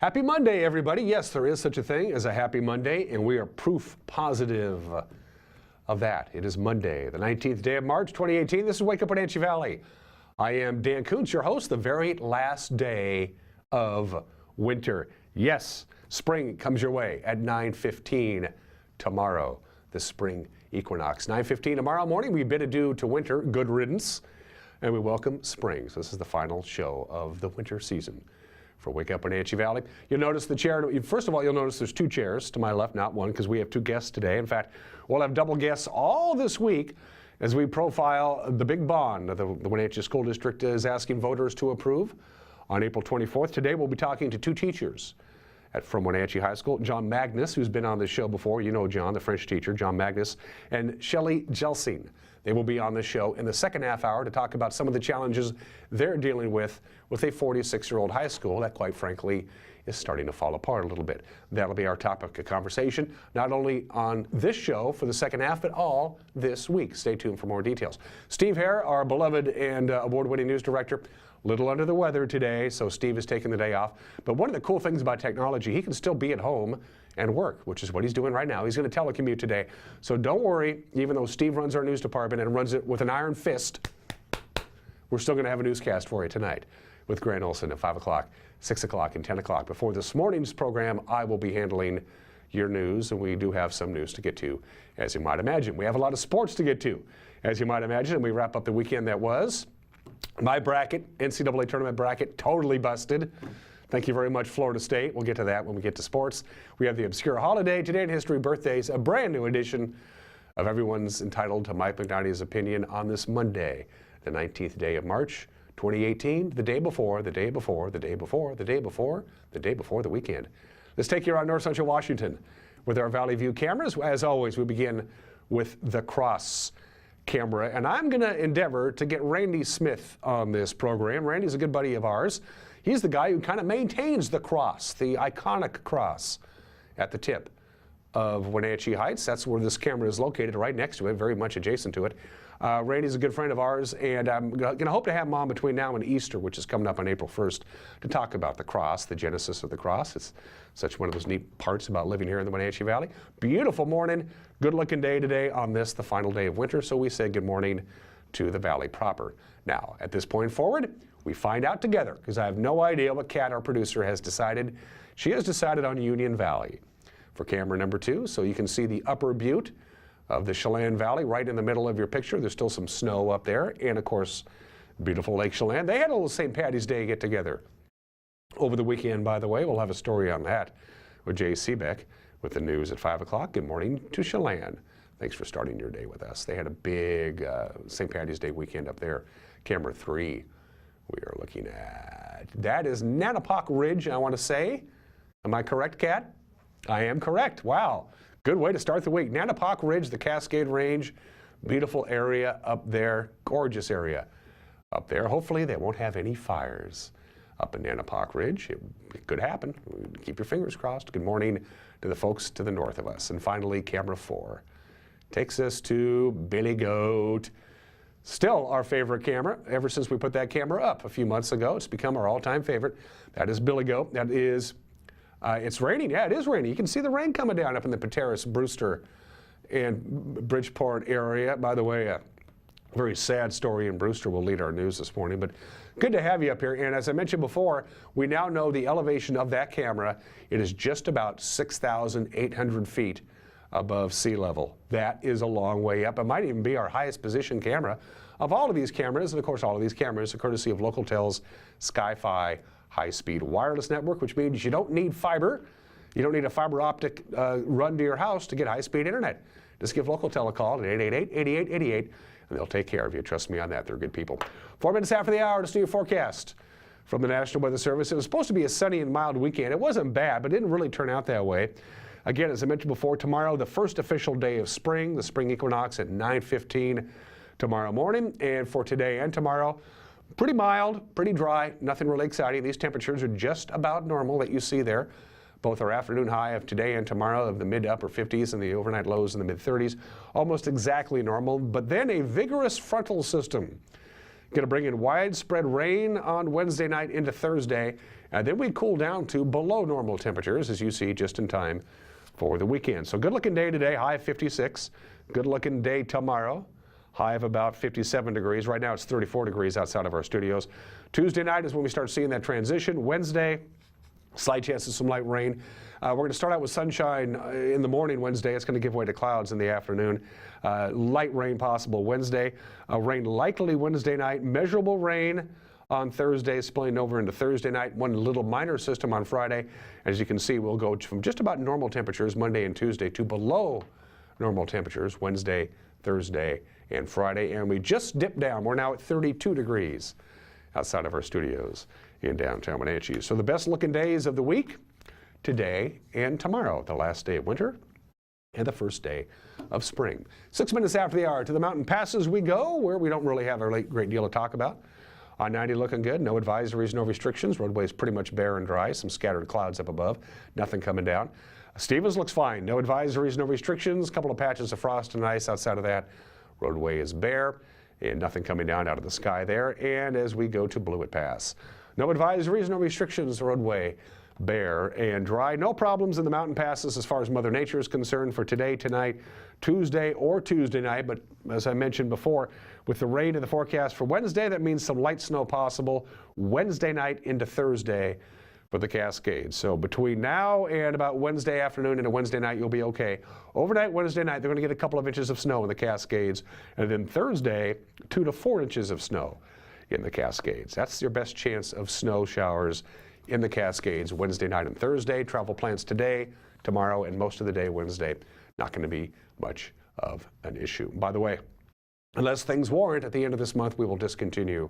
Happy Monday, everybody. Yes, there is such a thing as a happy Monday, and we are proof positive of that. It is Monday, the 19th day of March, 2018. This is Wake Up Wenatchee Valley. I am Dan Kuntz, your host, the very last day of winter. Yes, spring comes your way at 9:15 tomorrow, the spring equinox. 9:15 tomorrow morning, we bid adieu to winter, good riddance, and we welcome spring. So this is the final show of the winter season for Wake Up Wenatchee Valley. You'll notice the chair, first of all, you'll notice there's two chairs to my left, not one, because we have two guests today. In fact, we'll have double guests all this week as we profile the big bond that the Wenatchee School District is asking voters to approve on April 24th. Today we'll be talking to two teachers from Wenatchee High School, John Magnus, who's been on this show before. You know John, the French teacher, John Magnus, and Shelley Jelsing. They will be on the show in the second half hour to talk about some of the challenges they're dealing with a 46-year-old high school that, quite frankly, is starting to fall apart a little bit. That'll be our topic of conversation, not only on this show for the second half, but all this week. Stay tuned for more details. Steve Hare, our beloved and award-winning news director, little under the weather today, so Steve is taking the day off. But one of the cool things about technology, he can still be at home and work, which is what he's doing right now. He's going to telecommute today. So don't worry, even though Steve runs our news department and runs it with an iron fist, we're still going to have a newscast for you tonight with Grant Olson at 5 o'clock, 6 o'clock, and 10 o'clock. Before this morning's program, I will be handling your news, and we do have some news to get to, as you might imagine. We have a lot of sports to get to, as you might imagine, and we wrap up the weekend that was. My bracket, NCAA tournament bracket, totally busted. Thank you very much, Florida State. We'll get to that when we get to sports. We have the obscure holiday, today in history, birthdays, a brand new edition of Everyone's Entitled to Mike McNity's Opinion on this Monday, the 19th day of March, 2018, the day before, the day before, the day before, the day before, the day before the weekend. Let's take you around North Central Washington with our Valley View cameras. As always, we begin with the cross camera, and I'm going to endeavor to get Randy Smith on this program. Randy's a good buddy of ours. He's the guy who kind of maintains the cross, the iconic cross at the tip of Wenatchee Heights. That's where this camera is located, right next to it, very much adjacent to it. Randy's a good friend of ours, and I'm going to hope to have him on between now and Easter, which is coming up on April 1st, to talk about the cross, the genesis of the cross. It's such one of those neat parts about living here in the Wenatchee Valley. Beautiful morning, good-looking day today on this, the final day of winter, so we say good morning to the valley proper. Now, at this point forward, we find out together, because I have no idea what Kat, our producer, has decided. She has decided on Union Valley for camera number 2, so you can see the upper butte of the Chelan Valley right in the middle of your picture. There's still some snow up there, and of course, beautiful Lake Chelan. They had a little St. Patty's Day get-together over the weekend, by the way. We'll have a story on that with Jay Seebeck with the news at 5 o'clock. Good morning to Chelan. Thanks for starting your day with us. They had a big St. Patty's Day weekend up there. Camera 3 we are looking at. That is Nanapoc Ridge, I want to say. Am I correct, Kat? I am correct. Wow. Good way to start the week. Nanapoc Ridge, the Cascade Range, beautiful area up there, gorgeous area up there. Hopefully they won't have any fires up in Nanapoc Ridge. It could happen. Keep your fingers crossed. Good morning to the folks to the north of us. And finally, camera 4 takes us to Billy Goat. Still our favorite camera ever since we put that camera up a few months ago. It's become our all-time favorite. That is Billy Goat. That is, it's raining. Yeah, it is raining. You can see the rain coming down up in the Pateros, Brewster, and Bridgeport area. By the way, a very sad story in Brewster will lead our news this morning, but good to have you up here. And as I mentioned before, we now know the elevation of that camera. It is just about 6,800 feet above sea level. That is a long way up. It might even be our highest position camera of all of these cameras. And of course, all of these cameras are courtesy of Localtel's Sky-Fi high-speed wireless network, which means you don't need fiber. You don't need a fiber optic run to your house to get high-speed internet. Just give Localtel a call at 888-8888, and they'll take care of you. Trust me on that. They're good people. 4 minutes after the hour to see your forecast from the National Weather Service. It was supposed to be a sunny and mild weekend. It wasn't bad, but it didn't really turn out that way. Again, as I mentioned before, tomorrow, the first official day of spring, the spring equinox at 9:15 tomorrow morning. And for today and tomorrow, pretty mild, pretty dry, nothing really exciting. These temperatures are just about normal that you see there. Both our afternoon high of today and tomorrow of the mid to upper 50s and the overnight lows in the mid 30s, almost exactly normal. But then a vigorous frontal system Going to bring in widespread rain on Wednesday night into Thursday, and then we cool down to below normal temperatures, as you see, just in time for the weekend. So good-looking day today, high of 56. Good-looking day tomorrow, high of about 57 degrees. Right now it's 34 degrees outside of our studios. Tuesday night is when we start seeing that transition. Wednesday, slight chance of some light rain. We're going to start out with sunshine in the morning Wednesday. It's going to give way to clouds in the afternoon. Light rain possible Wednesday. Rain likely Wednesday night. Measurable rain on Thursday, spilling over into Thursday night. One little minor system on Friday. As you can see, we'll go from just about normal temperatures Monday and Tuesday to below normal temperatures Wednesday, Thursday, and Friday. And we just dipped down. We're now at 32 degrees outside of our studios in downtown Wenatchee. So the best looking days of the week, today and tomorrow, the last day of winter and the first day of spring. 6 minutes after the hour, to the mountain passes we go, where we don't really have a great deal to talk about. On 90 looking good, no advisories, no restrictions. Roadway's pretty much bare and dry, some scattered clouds up above, nothing coming down. Stevens looks fine, no advisories, no restrictions, a couple of patches of frost and ice. Outside of that, roadway is bare and nothing coming down out of the sky there. And as we go to Blewett Pass, no advisories, no restrictions, roadway bare and dry. No problems in the mountain passes as far as Mother Nature is concerned for today, tonight, Tuesday or Tuesday night. But as I mentioned before, with the rain in the forecast for Wednesday, that means some light snow possible Wednesday night into Thursday for the Cascades. So between now and about Wednesday afternoon into Wednesday night, you'll be okay. Overnight Wednesday night, they're going to get a couple of inches of snow in the Cascades. And then Thursday, 2 to 4 inches of snow in the Cascades. That's your best chance of snow showers in the Cascades Wednesday night and Thursday. Travel plans today, tomorrow, and most of the day Wednesday. Not going to be much of an issue. By the way, unless things warrant, at the end of this month, we will discontinue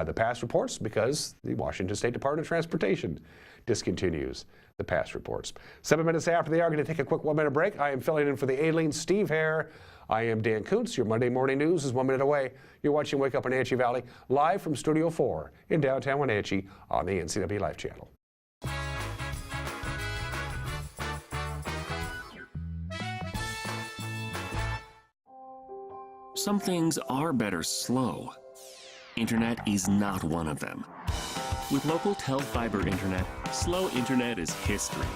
the pass reports because the Washington State Department of Transportation discontinues the pass reports. 7 minutes after the hour, going to take a quick 1 minute break. I am filling in for the Aileen Steve Hare. I am Dan Kuntz. Your Monday morning news is 1 minute away. You're watching Wake Up Wenatchee Valley live from Studio 4 in downtown Wenatchee on the NCW Life Channel. Some things are better slow. Internet is not one of them. With local Tel Fiber Internet, slow internet is history.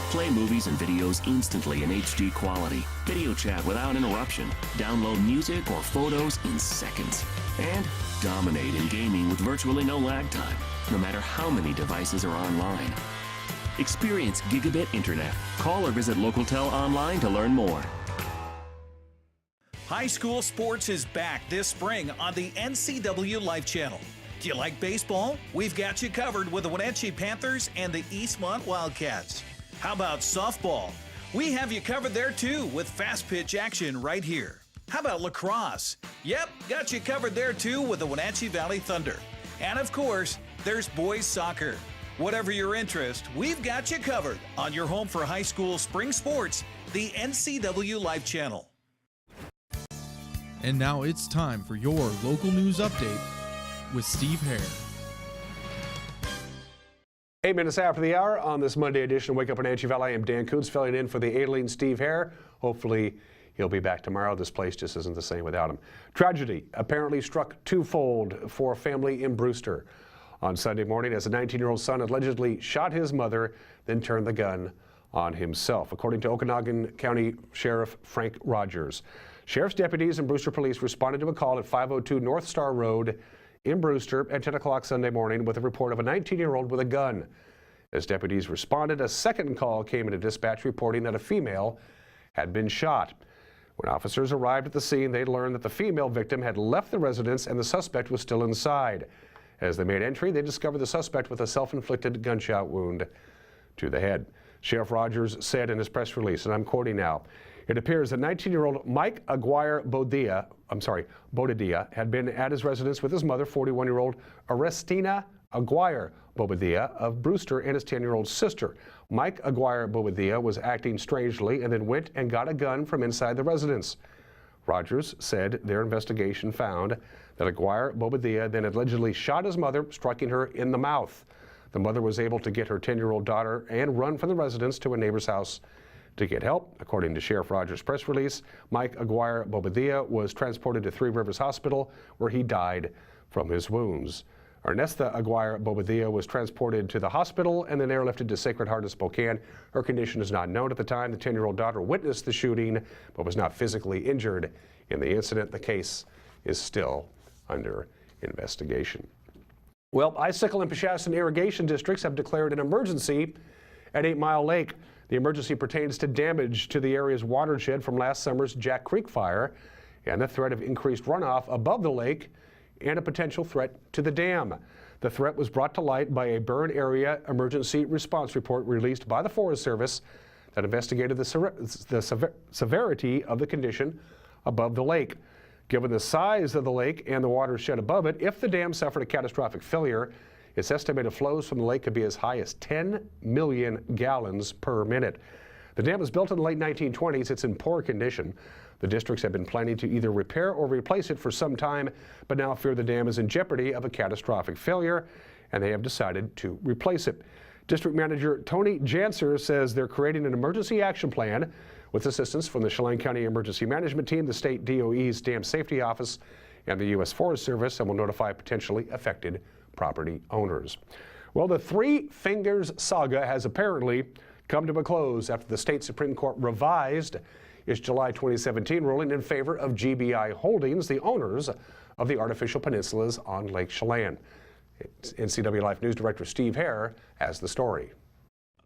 Play movies and videos instantly in HD quality. Video chat without interruption. Download music or photos in seconds. And dominate in gaming with virtually no lag time, no matter how many devices are online. Experience gigabit internet. Call or visit LocalTel online to learn more. High school sports is back this spring on the NCW Life Channel. Do you like baseball? We've got you covered with the Wenatchee Panthers and the Eastmont Wildcats. How about softball? We have you covered there too with fast pitch action right here. How about lacrosse? Yep, got you covered there too with the Wenatchee Valley Thunder. And of course, there's boys soccer. Whatever your interest, we've got you covered on your home for high school spring sports, the NCW Life Channel. And now it's time for your local news update with Steve Hare. 8 minutes after the hour on this Monday edition of Wake Up Wenatchee Valley. I am Dan Kuntz filling in for the Aileen Steve Hare. Hopefully he'll be back tomorrow. This place just isn't the same without him. Tragedy apparently struck twofold for a family in Brewster on Sunday morning as a 19-year-old son allegedly shot his mother, then turned the gun on himself, according to Okanagan County Sheriff Frank Rogers. Sheriff's deputies and Brewster Police responded to a call at 502 North Star Road in Brewster at 10 o'clock Sunday morning with a report of a 19-year-old with a gun. As deputies responded, a second call came into dispatch reporting that a female had been shot. When officers arrived at the scene, they learned that the female victim had left the residence and the suspect was still inside. As they made entry, they discovered the suspect with a self-inflicted gunshot wound to the head. Sheriff Rogers said in his press release, and I'm quoting now, "It appears that 19-year-old Mike Aguirre Bodidia had been at his residence with his mother, 41-year-old Arestina Aguirre Bobadilla of Brewster, and his 10-year-old sister. Mike Aguirre Bobadilla was acting strangely and then went and got a gun from inside the residence." Rogers said their investigation found that Aguirre Bobadilla then allegedly shot his mother, striking her in the mouth. The mother was able to get her 10-year-old daughter and run from the residence to a neighbor's house to get help. According to Sheriff Rogers' press release, Mike Aguirre Bobadilla was transported to Three Rivers Hospital, where he died from his wounds. Ernesta Aguirre Bobadilla was transported to the hospital and then airlifted to Sacred Heart of Spokane. Her condition is not known at the time. The 10-year-old daughter witnessed the shooting but was not physically injured in the incident. The case is still under investigation. Well, Icicle and Peshastin irrigation districts have declared an emergency at 8 Mile Lake. The emergency pertains to damage to the area's watershed from last summer's Jack Creek fire and the threat of increased runoff above the lake and a potential threat to the dam. The threat was brought to light by a burn area emergency response report released by the Forest Service that investigated the severity of the condition above the lake. Given the size of the lake and the watershed above it, if the dam suffered a catastrophic failure, its estimated flows from the lake could be as high as 10 million gallons per minute. The dam was built in the late 1920s. It's in poor condition. The districts have been planning to either repair or replace it for some time, but now fear the dam is in jeopardy of a catastrophic failure, and they have decided to replace it. District Manager Tony Janser says they're creating an emergency action plan with assistance from the Chelan County Emergency Management Team, the state DOE's Dam Safety Office, and the U.S. Forest Service, and will notify potentially affected property owners. Well, the Three Fingers saga has apparently come to a close after the state Supreme Court revised its July 2017 ruling in favor of GBI Holdings, the owners of the artificial peninsulas on Lake Chelan. NCW Life News Director Steve Hare has the story.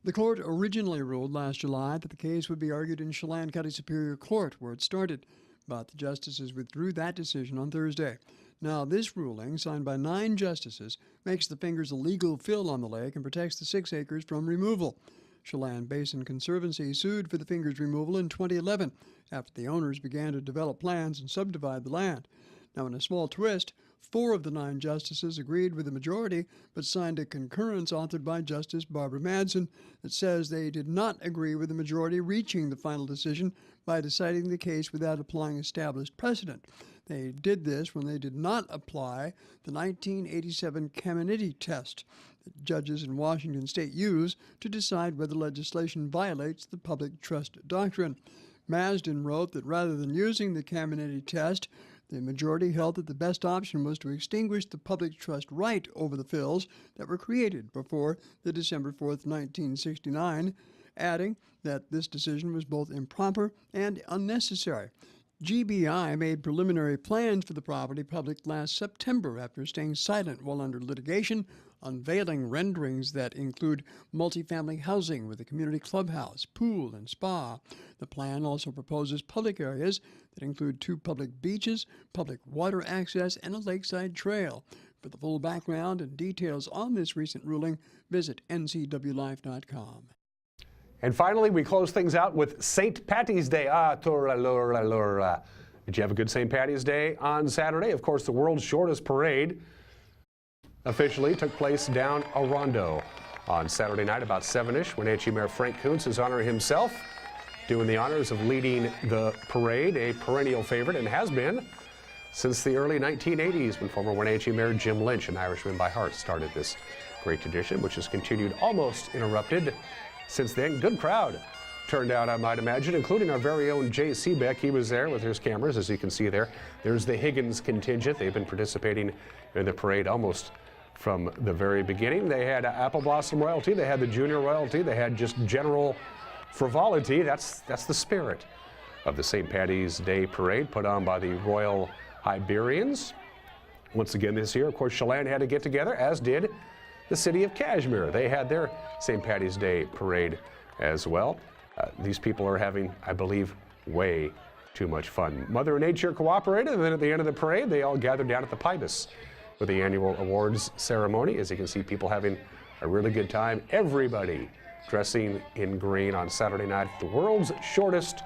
The court originally ruled last July that the case would be argued in Chelan County Superior Court, where it started, but the justices withdrew that decision on Thursday. Now, this ruling, signed by 9 justices, makes the Fingers a legal fill on the lake and protects the 6 acres from removal. Chelan Basin Conservancy sued for the Fingers removal in 2011 after the owners began to develop plans and subdivide the land. Now, in a small twist, 4 of the 9 justices agreed with the majority but signed a concurrence authored by Justice Barbara Madsen that says they did not agree with the majority reaching the final decision by deciding the case without applying established precedent. They did this when they did not apply the 1987 Caminiti test that judges in Washington state use to decide whether legislation violates the public trust doctrine. Madsen wrote that rather than using the Caminiti test, the majority held that the best option was to extinguish the public trust right over the fills that were created before the December 4, 1969, adding that this decision was both improper and unnecessary. GBI made preliminary plans for the property public last September after staying silent while under litigation, unveiling renderings that include multifamily housing with a community clubhouse, pool, and spa. The plan also proposes public areas that include 2 public beaches, public water access, and a lakeside trail. For the full background and details on this recent ruling, visit ncwlife.com. And finally, we close things out with St. Patty's Day. Did you have a good St. Patty's Day on Saturday? Of course, the world's shortest parade officially took place down Orondo on Saturday night about 7-ish. Wenatchee Mayor Frank Kuntz is honoring himself, doing the honors of leading the parade, a perennial favorite, and has been since the early 1980s when former Wenatchee Mayor Jim Lynch, an Irishman by heart, started this great tradition, which has continued almost uninterrupted since then. Good crowd turned out, I might imagine, including our very own Jay Seebeck. He was there with his cameras, as you can see there. There's the Higgins contingent. They've been participating in the parade almost from the very beginning. They had Apple Blossom Royalty, they had the Junior Royalty, they had just general frivolity. That's the spirit of the St. Patty's Day parade put on by the Royal Iberians. Once again this year, of course, Chelan had to get together, as did the city of Kashmir. They had their St. Patty's Day parade as well. These people are having, I believe, way too much fun. Mother Nature cooperated, and then at the end of the parade, they all gathered down at the Pybus for the annual awards ceremony. As you can see, people having a really good time. Everybody dressing in green on Saturday night. The world's shortest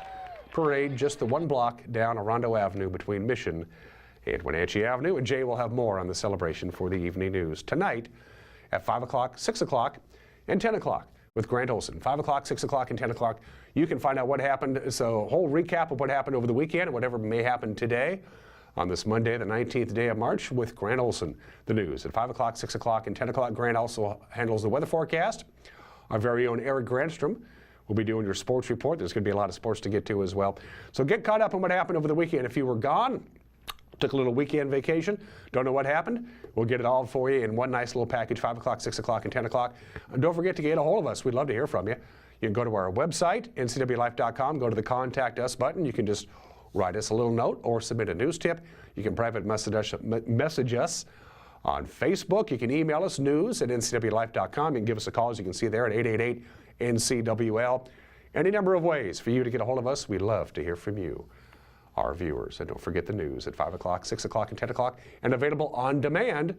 parade, just the 1 block down Orondo Avenue between Mission and Wenatchee Avenue. And Jay will have more on the celebration for the evening news tonight at 5 o'clock, 6 o'clock, and 10 o'clock with Grant Olson. 5 o'clock, 6 o'clock, and 10 o'clock. You can find out what happened. So a whole recap of what happened over the weekend and whatever may happen today on this Monday, the 19th day of March, with Grant Olson. The news at 5 o'clock, 6 o'clock, and 10 o'clock. Grant also handles the weather forecast. Our very own Eric Grandstrom will be doing your sports report. There's going to be a lot of sports to get to as well. So get caught up on what happened over the weekend. If you were gone, Took a little weekend vacation. Don't know what happened. We'll get it all for you in one nice little package, 5 o'clock, 6 o'clock, and 10 o'clock. And don't forget to get a hold of us. We'd love to hear from you. You can go to our website, ncwlife.com, go to the Contact Us button. You can just write us a little note or submit a news tip. You can private message us on Facebook. You can email us, news@ncwlife.com. You can give us a call, as you can see there, at 888-NCWL. Any number of ways for you to get a hold of us. We'd love to hear from you, our viewers. And don't forget the news at 5 o'clock, 6 o'clock, and 10 o'clock, and available on demand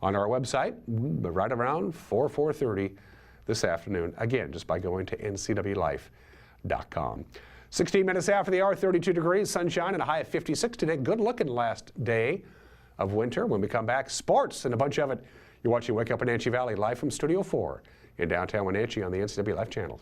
on our website right around 4:30 this afternoon. Again, just by going to ncwlife.com. 16 minutes after the hour, 32 degrees, sunshine, and a high of 56 today. Good looking last day of winter. When we come back, sports and a bunch of it. You're watching Wake Up Wenatchee Valley live from Studio 4 in downtown Wenatchee on the NCW Life channel.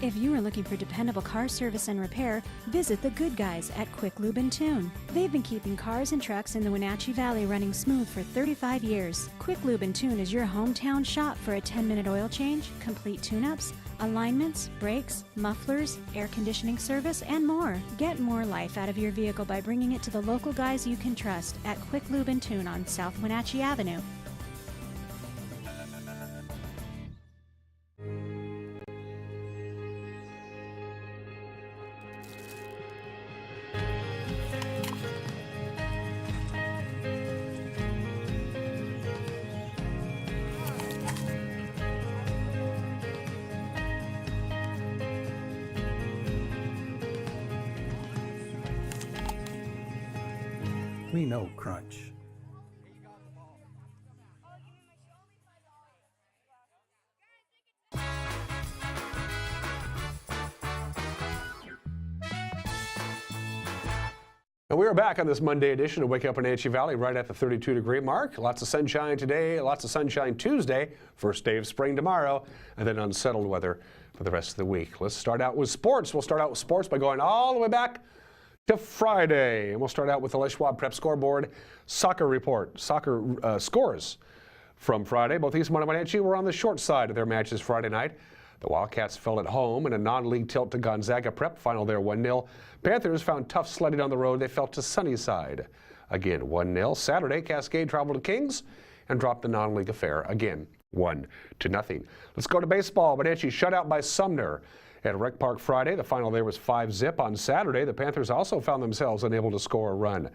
If you are looking for dependable car service and repair, visit the good guys at Quick Lube and Tune. They've been keeping cars and trucks in the Wenatchee Valley running smooth for 35 years. Quick Lube and Tune is your hometown shop for a 10-minute oil change, complete tune-ups, alignments, brakes, mufflers, air conditioning service, and more. Get more life out of your vehicle by bringing it to the local guys you can trust at Quick Lube and Tune on South Wenatchee Avenue. We know crunch. And we are back on this Monday edition of Wake Up Wenatchee Valley right at the 32-degree mark. Lots of sunshine today, lots of sunshine Tuesday, first day of spring tomorrow, and then unsettled weather for the rest of the week. Let's start out with sports. We'll start out with sports by going all the way back to Friday. And we'll start out with the Les Schwab Prep Scoreboard soccer report, scores from Friday. Both Eastmont and Wenatchee were on the short side of their matches Friday night. The Wildcats fell at home in a non-league tilt to Gonzaga Prep, final there 1-0. Panthers found tough sledding on the road. They fell to Sunnyside, again 1-0. Saturday, Cascade traveled to Kings and dropped the non-league affair, again 1-0. Let's go to baseball. Wenatchee shut out by Sumner at Rec Park Friday. The final there was 5-zip. On Saturday, the Panthers also found themselves unable to score a run.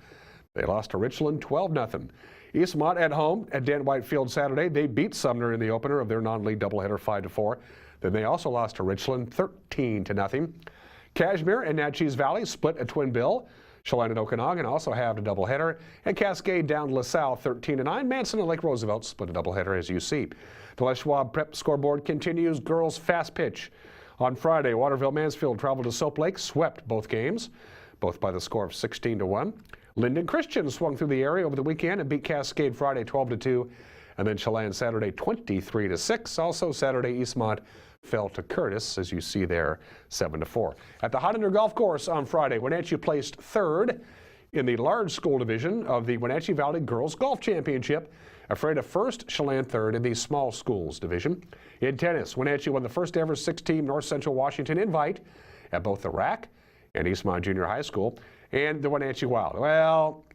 They lost to Richland 12-0. Eastmont at home at Dan White Field Saturday. They beat Sumner in the opener of their non-league doubleheader 5-4. Then they also lost to Richland 13-0. Cashmere and Natchez Valley split a twin bill. Chelan and Okanagan also have a doubleheader. And Cascade down to LaSalle 13-9. Manson and Lake Roosevelt split a doubleheader, as you see. The Les Schwab Prep Scoreboard continues. Girls fast pitch. On Friday, Waterville-Mansfield traveled to Soap Lake, swept both games, both by the score of 16-1. Linden Christian swung through the area over the weekend and beat Cascade Friday 12-2. And then Chelan Saturday 23-6. Also Saturday, Eastmont fell to Curtis, as you see there, 7-4. At the Hot Under Golf Course on Friday, Wenatchee placed third in the large school division of the Wenatchee Valley Girls Golf Championship, afraid of first, Chelan third in the small schools division. In tennis, Wenatchee won the first ever 6-team North Central Washington invite at both the RAC and Eastmont Junior High School and the Wenatchee Wild. Well,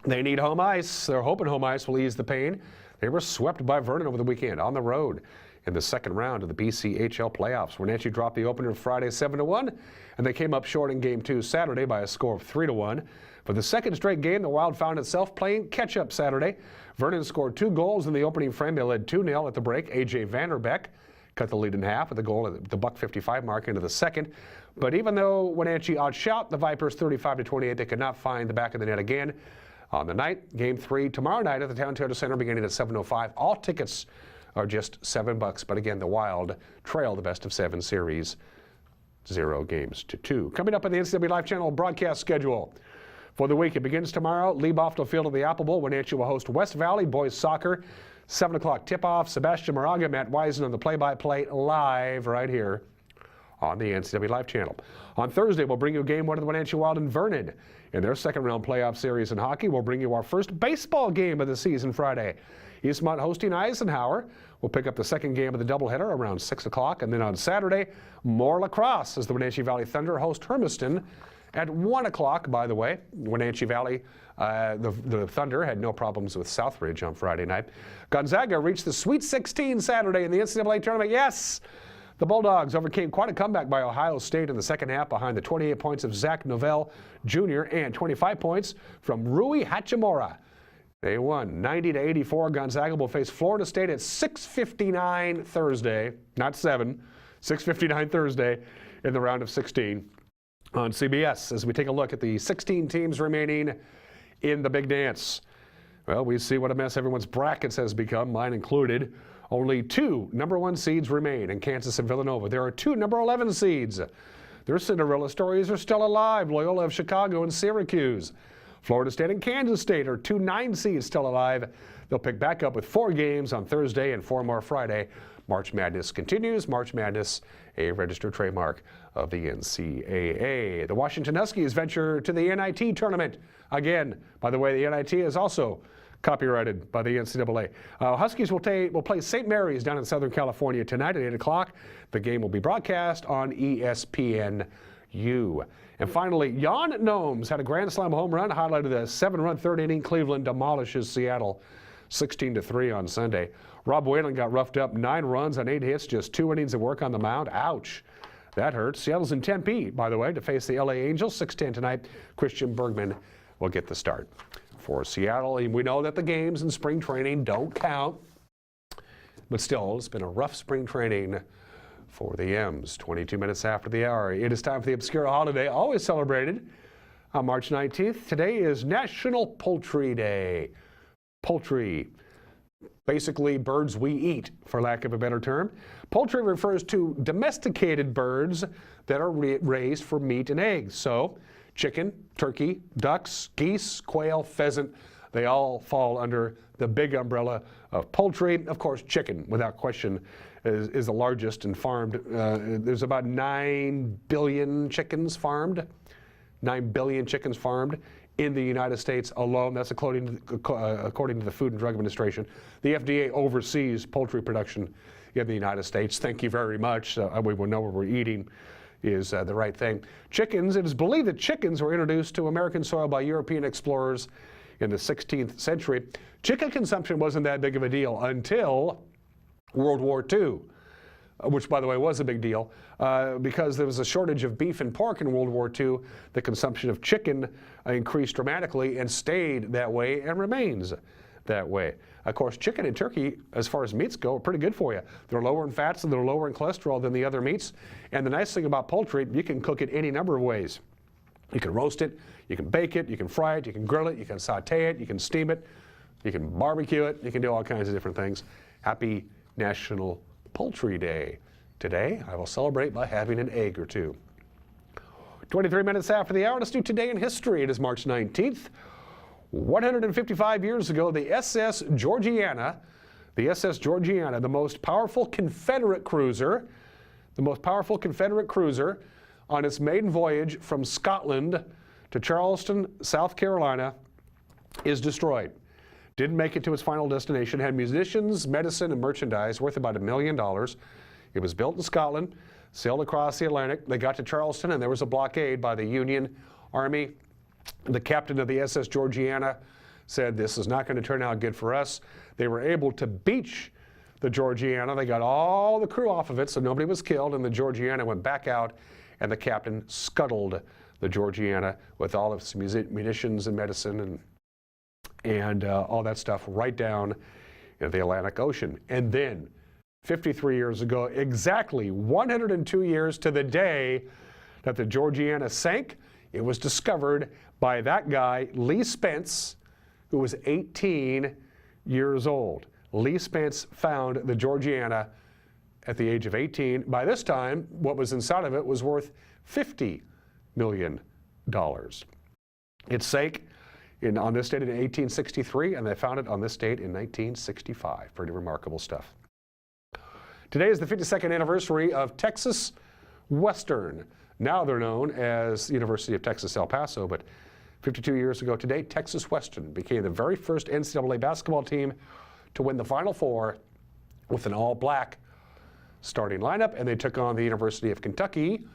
they need home ice. They're hoping home ice will ease the pain. They were swept by Vernon over the weekend on the road in the second round of the BCHL playoffs. Wenatchee dropped the opener Friday 7-1, and they came up short in Game 2 Saturday by a score of 3-1. For the second straight game, the Wild found itself playing catch-up Saturday. Vernon scored 2 goals in the opening frame. They led 2-0 at the break. A.J. Vanderbeck cut the lead in half with a goal at the .55 mark into the second. But even though Wenatchee outshot the Vipers 35-28, they could not find the back of the net again. On the night, Game 3 tomorrow night at the Town Toyota Center beginning at 7:05. All tickets are just $7. But again, the Wild trail the best of 7 series, 0-2. Coming up on the NCW Life Channel broadcast schedule for the week, it begins tomorrow. Lee Bofto Field of the Apple Bowl. Wenatchee will host West Valley boys soccer. 7 o'clock tip-off. Sebastian Moraga, Matt Wiesen on the play-by-play live right here on the NCAA Live channel. On Thursday, we'll bring you game one of the Wenatchee Wild and Vernon. In their second round playoff series in hockey, we'll bring you our first baseball game of the season Friday. Eastmont hosting Eisenhower. We'll pick up the second game of the doubleheader around 6 o'clock. And then on Saturday, more lacrosse as the Wenatchee Valley Thunder host Hermiston at 1 o'clock. By the way, Wenatchee Valley, the Thunder had no problems with Southridge on Friday night. Gonzaga reached the Sweet 16 Saturday in the NCAA tournament. Yes! The Bulldogs overcame quite a comeback by Ohio State in the second half behind the 28 points of Zach Novell Jr. and 25 points from Rui Hachimura. They won 90-84. Gonzaga will face Florida State at 6:59 Thursday, not 7, 6:59 Thursday in the round of 16 on CBS as we take a look at the 16 teams remaining in the Big Dance. Well, we see what a mess everyone's brackets has become, mine included. Only 2 number 1 seeds remain in Kansas and Villanova. There are 2 number 11 seeds. Their Cinderella stories are still alive. Loyola of Chicago and Syracuse. Florida State and Kansas State are 2 9 seeds still alive. They'll pick back up with 4 games on Thursday and 4 more Friday. March Madness continues. March Madness, a registered trademark of the NCAA. The Washington Huskies venture to the NIT tournament. Again, by the way, the NIT is also copyrighted by the NCAA. Huskies will play St. Mary's down in Southern California tonight at 8 o'clock. The game will be broadcast on ESPNU. And finally, Jan Gnomes had a Grand Slam home run, highlighted a 7-run third inning. Cleveland demolishes Seattle 16-3 on Sunday. Rob Whalen got roughed up, 9 runs on 8 hits, just 2 innings of work on the mound. Ouch. That hurts. Seattle's in Tempe, by the way, to face the LA Angels 6:10 tonight. Christian Bergman will get the start for Seattle. And we know that the games in spring training don't count, but still, it's been a rough spring training for the M's. 22 minutes after the hour. It is time for the Obscura Holiday, always celebrated on March 19th. Today is National Poultry Day. Poultry, basically birds we eat, for lack of a better term. Poultry refers to domesticated birds that are raised for meat and eggs. So, chicken, turkey, ducks, geese, quail, pheasant, they all fall under the big umbrella of poultry. Of course, chicken, without question, is the largest and farmed. There's about 9 billion chickens farmed. 9 billion chickens farmed in the United States alone. That's according to the Food and Drug Administration. The FDA oversees poultry production in the United States. Thank you very much. We will know what we're eating is the right thing. Chickens, it is believed that chickens were introduced to American soil by European explorers in the 16th century. Chicken consumption wasn't that big of a deal until World War II, which, by the way, was a big deal because there was a shortage of beef and pork in World War II. The consumption of chicken increased dramatically and stayed that way and remains that way. Of course, chicken and turkey, as far as meats go, are pretty good for you. They're lower in fats and they're lower in cholesterol than the other meats. And the nice thing about poultry, you can cook it any number of ways. You can roast it, you can bake it, you can fry it, you can grill it, you can saute it, you can steam it, you can barbecue it, you can do all kinds of different things. Happy National Poultry Day. Today, I will celebrate by having an egg or two. 23 minutes after the hour, let's do Today in History. It is March 19th. 155 years ago, the SS Georgiana, the most powerful Confederate cruiser, on its maiden voyage from Scotland to Charleston, South Carolina, is destroyed. Didn't make it to its final destination, had munitions, medicine, and merchandise worth about $1 million. It was built in Scotland, sailed across the Atlantic. They got to Charleston, and there was a blockade by the Union Army. The captain of the SS Georgiana said, this is not going to turn out good for us. They were able to beach the Georgiana. They got all the crew off of it, so nobody was killed, and the Georgiana went back out, and the captain scuttled the Georgiana with all of its munitions and medicine and all that stuff right down in the Atlantic Ocean. And then, 53 years ago, exactly 102 years to the day that the Georgiana sank, it was discovered by that guy, Lee Spence, who was 18 years old. Lee Spence found the Georgiana at the age of 18. By this time, what was inside of it was worth $50 million. It sank on this date in 1863, and they found it on this date in 1965. Pretty remarkable stuff. Today is the 52nd anniversary of Texas Western. Now they're known as the University of Texas El Paso, but 52 years ago today, Texas Western became the very first NCAA basketball team to win the Final Four with an all-black starting lineup, and they took on the University of Kentucky,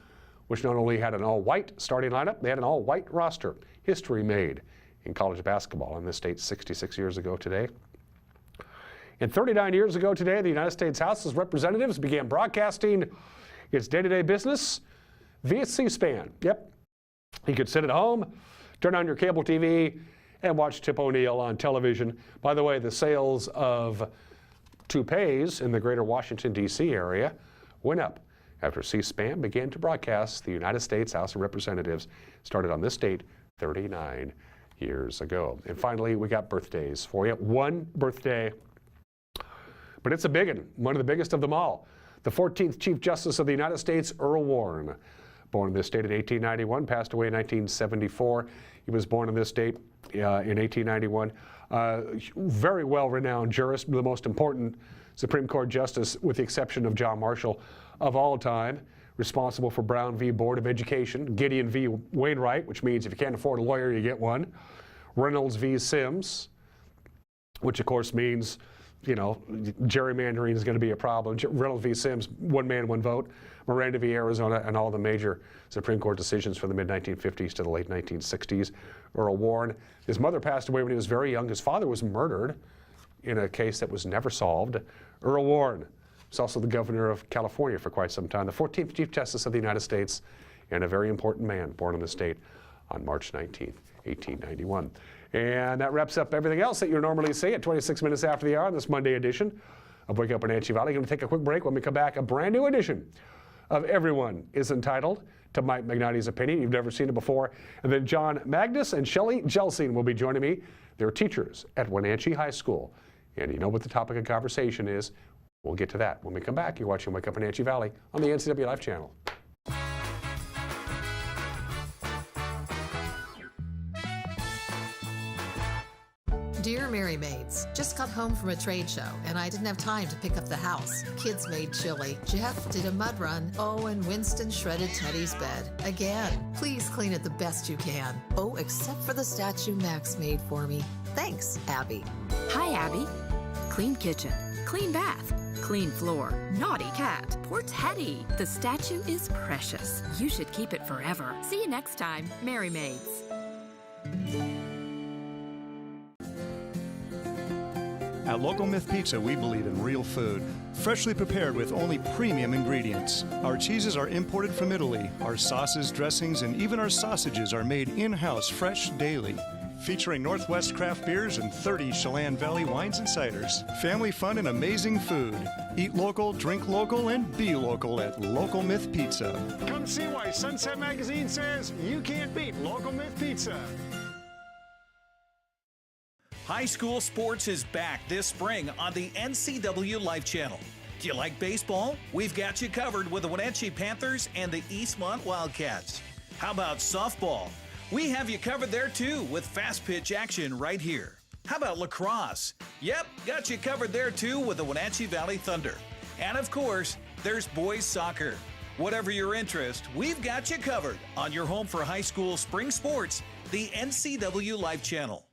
which not only had an all-white starting lineup, they had an all-white roster. History made in college basketball in this state 66 years ago today. And 39 years ago today, the United States House of Representatives began broadcasting its day-to-day business via C-SPAN. Yep, you could sit at home, turn on your cable TV, and watch Tip O'Neill on television. By the way, the sales of toupees in the greater Washington, D.C. area went up after C-SPAN began to broadcast the United States House of Representatives, started on this date 39 years ago. And finally, we got birthdays for you. One birthday, but it's a big one of the biggest of them all. The 14th Chief Justice of the United States, Earl Warren, born in this state in 1891, passed away in 1974. He was born in this state in 1891. Very well-renowned jurist, the most important Supreme Court justice, with the exception of John Marshall, of all time, responsible for Brown v. Board of Education, Gideon v. Wainwright, which means if you can't afford a lawyer, you get one, Reynolds v. Sims, which of course means, you know, gerrymandering is going to be a problem. Reynolds v. Sims, one man, one vote. Miranda v. Arizona, and all the major Supreme Court decisions from the mid-1950s to the late 1960s. Earl Warren, his mother passed away when he was very young. His father was murdered in a case that was never solved. Earl Warren was also the governor of California for quite some time, the 14th Chief Justice of the United States, and a very important man born in the state on March 19, 1891. And that wraps up everything else that you normally see at 26 minutes after the hour on this Monday edition of Wake Up Wenatchee Valley. Going to take a quick break. When we come back, a brand new edition of Everyone is Entitled to Mike Magnati's Opinion. You've never seen it before. And then John Magnus and Shelley Jelsing will be joining me. They're teachers at Wenatchee High School. And you know what the topic of conversation is. We'll get to that when we come back. You're watching Wake Up Wenatchee Valley on the NCW Live channel. Dear Mary Maids, just got home from a trade show and I didn't have time to pick up the house. Kids made chili. Jeff did a mud run. Oh, and Winston shredded Teddy's bed. Again, please clean it the best you can. Oh, except for the statue Max made for me. Thanks, Abby. Hi, Abby. Clean kitchen, clean bath, clean floor, naughty cat, poor Teddy. The statue is precious. You should keep it forever. See you next time, Mary Maids. At Local Myth Pizza, we believe in real food, freshly prepared with only premium ingredients. Our cheeses are imported from Italy. Our sauces, dressings, and even our sausages are made in-house fresh daily. Featuring Northwest craft beers and 30 Chelan Valley wines and ciders. Family fun and amazing food. Eat local, drink local, and be local at Local Myth Pizza. Come see why Sunset Magazine says you can't beat Local Myth Pizza. High school sports is back this spring on the NCW Life Channel. Do you like baseball? We've got you covered with the Wenatchee Panthers and the Eastmont Wildcats. How about softball? We have you covered there too with fast pitch action right here. How about lacrosse? Yep, got you covered there too with the Wenatchee Valley Thunder. And of course, there's boys soccer. Whatever your interest, we've got you covered on your home for high school spring sports, the NCW Life Channel.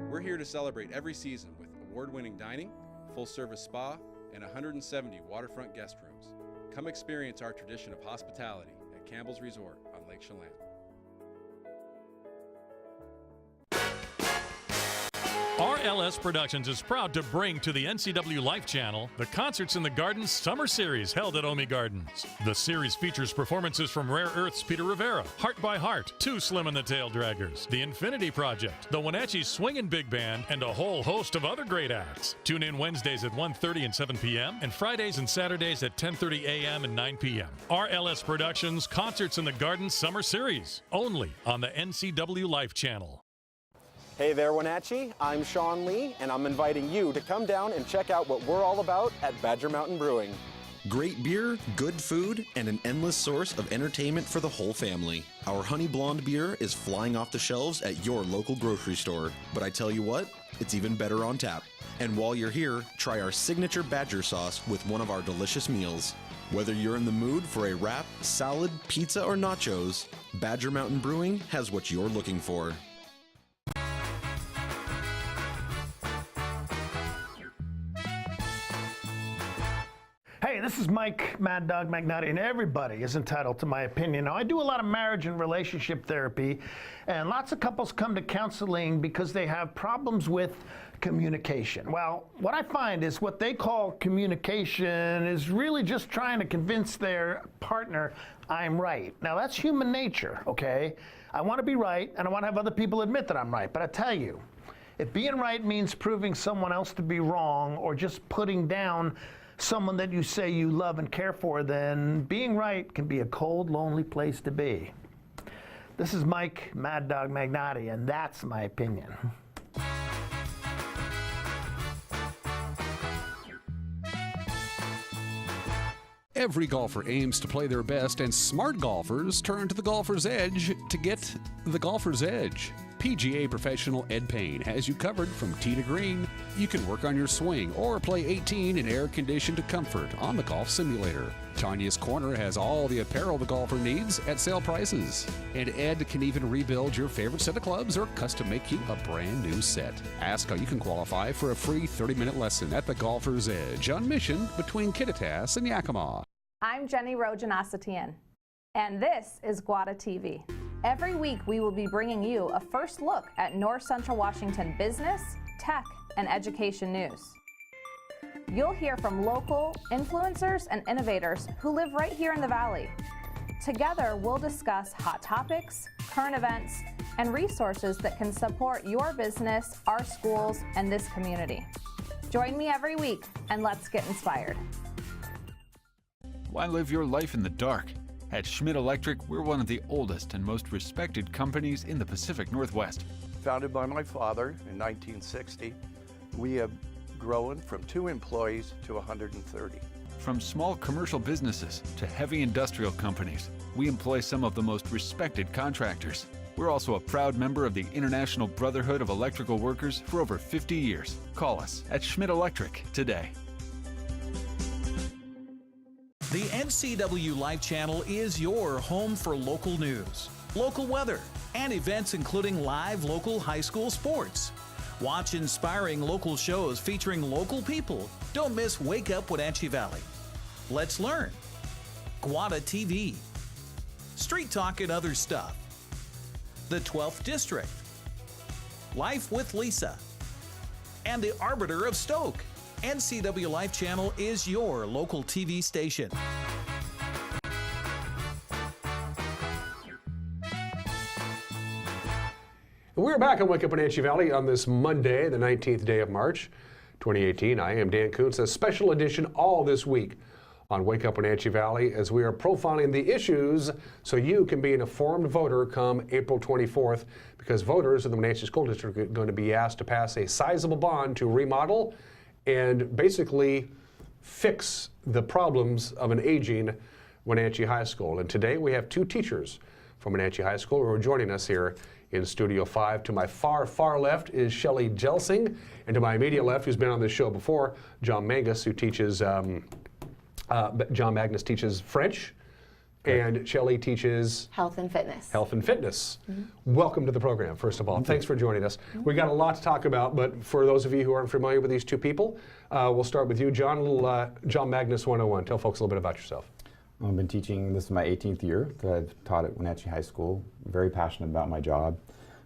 We're here to celebrate every season with award-winning dining, full-service spa, and 170 waterfront guest rooms. Come experience our tradition of hospitality at Campbell's Resort on Lake Chelan. RLS Productions is proud to bring to the NCW Life Channel the Concerts in the Gardens Summer Series held at Omi Gardens. The series features performances from Rare Earth's Peter Rivera, Heart by Heart, Too Slim and the Tail Draggers, The Infinity Project, the Wenatchee Swingin' Big Band, and a whole host of other great acts. Tune in Wednesdays at 1:30 and 7 p.m. and Fridays and Saturdays at 10:30 a.m. and 9 p.m. RLS Productions Concerts in the Gardens Summer Series, only on the NCW Life Channel. Hey there, Wenatchee. I'm Sean Lee, and I'm inviting you to come down and check out what we're all about at Badger Mountain Brewing. Great beer, good food, and an endless source of entertainment for the whole family. Our Honey Blonde beer is flying off the shelves at your local grocery store. But I tell you what, it's even better on tap. And while you're here, try our signature Badger sauce with one of our delicious meals. Whether you're in the mood for a wrap, salad, pizza, or nachos, Badger Mountain Brewing has what you're looking for. Hey, this is Mike Mad Dog Magnotti, and everybody is entitled to my opinion. Now, I do a lot of marriage and relationship therapy, and lots of couples come to counseling because they have problems with communication. Well, what I find is what they call communication is really just trying to convince their partner, I'm right. Now, that's human nature, okay? I want to be right, and I want to have other people admit that I'm right, but I tell you, if being right means proving someone else to be wrong or just putting down someone that you say you love and care for, then being right can be a cold, lonely place to be. This is Mike Mad Dog Magnotti, and that's my opinion. Every golfer aims to play their best, and smart golfers turn to the Golfer's Edge to get the Golfer's Edge. PGA professional Ed Payne has you covered from tee to green. You can work on your swing or play 18 in air-conditioned comfort on the golf simulator. Tanya's Corner has all the apparel the golfer needs at sale prices. And Ed can even rebuild your favorite set of clubs or custom make you a brand new set. Ask how you can qualify for a free 30-minute lesson at the Golfer's Edge on Mission between Kittitas and Yakima. I'm Jenny Rojanasatian, and this is WUWV-TV. Every week we will be bringing you a first look at North Central Washington business, tech, and education news. You'll hear from local influencers and innovators who live right here in the Valley. Together, we'll discuss hot topics, current events, and resources that can support your business, our schools, and this community. Join me every week, and let's get inspired. Why live your life in the dark? At Schmidt Electric, we're one of the oldest and most respected companies in the Pacific Northwest. Founded by my father in 1960, we have grown from 2 employees to 130. From small commercial businesses to heavy industrial companies, we employ some of the most respected contractors. We're also a proud member of the International Brotherhood of Electrical Workers for over 50 years. Call us at Schmidt Electric today. The NCW Live Channel is your home for local news, local weather, and events including live local high school sports. Watch inspiring local shows featuring local people. Don't miss Wake Up Wenatchee Valley. Let's learn. WUWV-TV. Street Talk and Other Stuff. The 12th District. Life with Lisa. And the Arbiter of Stoke. NCW Live Channel is your local TV station. We're back on Wake Up Wenatchee Valley on this Monday, the 19th day of March, 2018. I am Dan Kuntz, a special edition all this week on Wake Up Wenatchee Valley as we are profiling the issues so you can be an informed voter come April 24th, because voters of the Wenatchee School District are going to be asked to pass a sizable bond to remodel and basically fix the problems of an aging Wenatchee High School. And today we have 2 teachers from Wenatchee High School who are joining us here in Studio 5. To my far, far left is Shelley Jelsing, and to my immediate left, who's been on this show before, John Magnus, who teaches, John Magnus teaches French, and Shelley teaches Health and Fitness. Health and Fitness. Welcome to the program, first of all. Thanks for joining us. We got a lot to talk about, but for those of you who aren't familiar with these 2 people, we'll start with you, John. John Magnus 101. Tell folks a little bit about yourself. I've been teaching, this is my 18th year that I've taught at Wenatchee High School. I'm very passionate about my job.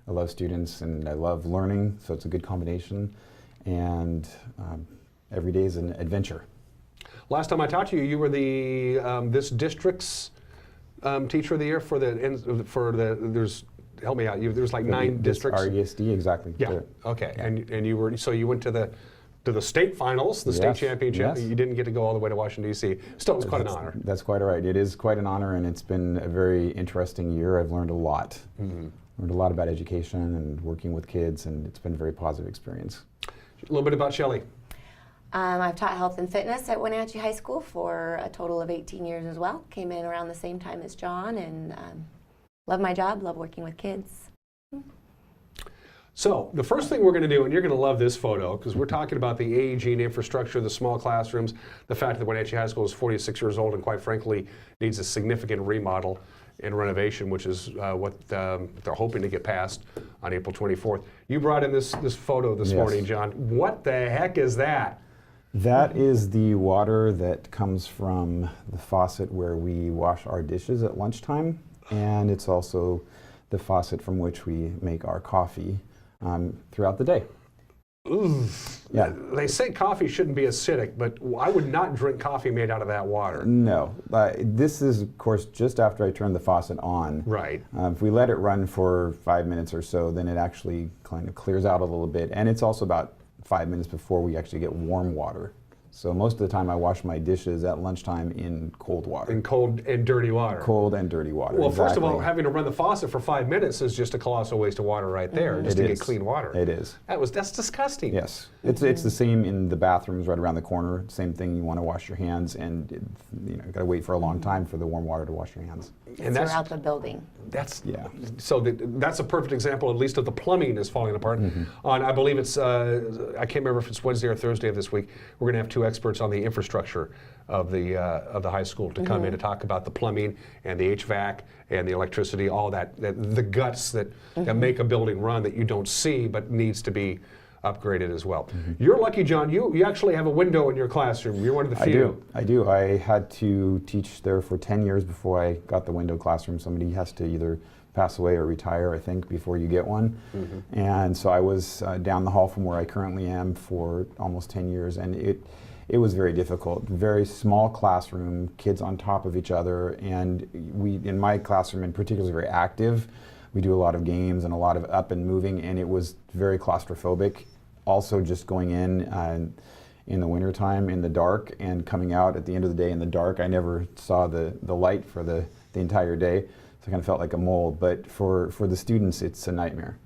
I love students and I love learning, so it's a good combination. And every day is an adventure. Last time I talked to you, you were the this district's Teacher of the Year for the there's, help me out, there's like 9 districts. RESD, exactly. Yeah, okay, yeah. And you were, so you went to the state finals, the state championship. Yes. You didn't get to go all the way to Washington, D.C. Still, it was quite an honor. That's quite all right. It is quite an honor, and it's been a very interesting year. I've learned a lot. Learned a lot about education and working with kids, and it's been a very positive experience. A little bit about Shelley. I've taught health and fitness at Wenatchee High School for a total of 18 years as well. Came in around the same time as John, and love my job, love working with kids. So the first thing we're going to do, and you're going to love this photo, because we're talking about the aging infrastructure, the small classrooms, the fact that Wenatchee High School is 46 years old and quite frankly needs a significant remodel and renovation, which is what they're hoping to get passed on April 24th. You brought in this photo this morning, John. What the heck is that? That is the water that comes from the faucet where we wash our dishes at lunchtime, and it's also the faucet from which we make our coffee throughout the day. Ooh. Yeah. They say coffee shouldn't be acidic, but I would not drink coffee made out of that water. No. This is, of course, just after I turn the faucet on. Right. If we let it run for 5 minutes or so, then it actually kind of clears out a little bit. And it's also about 5 minutes before we actually get warm water. So most of the time I wash my dishes at lunchtime in cold water. In cold and dirty water. Cold and dirty water. Well, exactly. first of all, having to run the faucet for 5 minutes is just a colossal waste of water right there, just to get clean water. It is. That's disgusting. Yes. It's the same in the bathrooms right around the corner. Same thing, you want to wash your hands, and you got to wait for a long time for the warm water to wash your hands. And that's throughout the building. That's So that's a perfect example, at least, of the plumbing is falling apart. On, I believe it's I can't remember if it's Wednesday or Thursday of this week. We're going to have 2 experts on the infrastructure of the high school to come in to talk about the plumbing and the HVAC and the electricity, all that the guts that make a building run that you don't see but needs to be upgraded as well. You're lucky, John. You actually have a window in your classroom. You're one of the few. I do. I had to teach there for 10 years before I got the window classroom. Somebody has to either pass away or retire, I think, before you get one. And so I was down the hall from where I currently am for almost 10 years, and it was very difficult. Very small classroom, kids on top of each other, and we, in my classroom in particular, is very active. We do a lot of games and a lot of up and moving, and it was very claustrophobic. Also, just going in the wintertime in the dark and coming out at the end of the day in the dark. I never saw the light for the entire day, so I kind of felt like a mole. But for the students, it's a nightmare.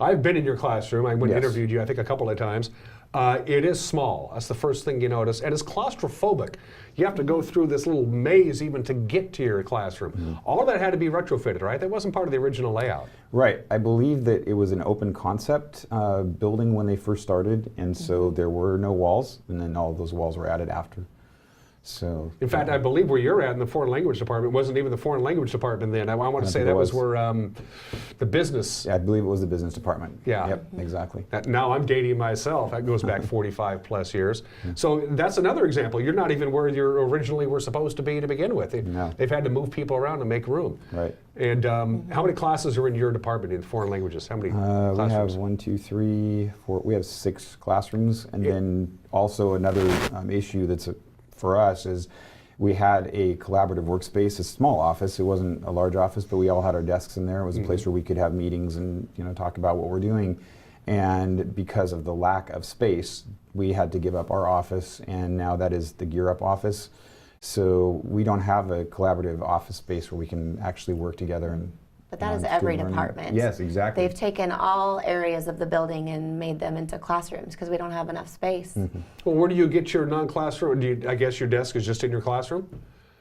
I've been in your classroom. I went and interviewed you, I think, a couple of times. It is small. That's the first thing you notice. And it's claustrophobic. You have to go through this little maze even to get to your classroom. All of that had to be retrofitted, right? That wasn't part of the original layout. Right. I believe that it was an open concept building when they first started, and so there were no walls, and then all of those walls were added after. So, in fact, I believe where you're at in the foreign language department wasn't even the foreign language department then. I want to say that was where the business. Yeah, I believe it was the business department. Yeah. Yep, exactly. Now I'm dating myself. That goes back 45 plus years. So that's another example. You're not even where you originally were supposed to be to begin with. They've had to move people around to make room. Right. And how many classes are in your department in foreign languages? How many classrooms? We have 1, 2, 3, 4. We have 6 classrooms, and then also another issue that's for us is we had a collaborative workspace, a small office. It wasn't a large office, but we all had our desks in there. It was a place where we could have meetings and talk about what we're doing. And because of the lack of space, we had to give up our office, and now that is the Gear Up office. So we don't have a collaborative office space where we can actually work together. But that is every department. Yes, exactly. They've taken all areas of the building and made them into classrooms because we don't have enough space. Well, where do you get your non-classroom? I guess your desk is just in your classroom?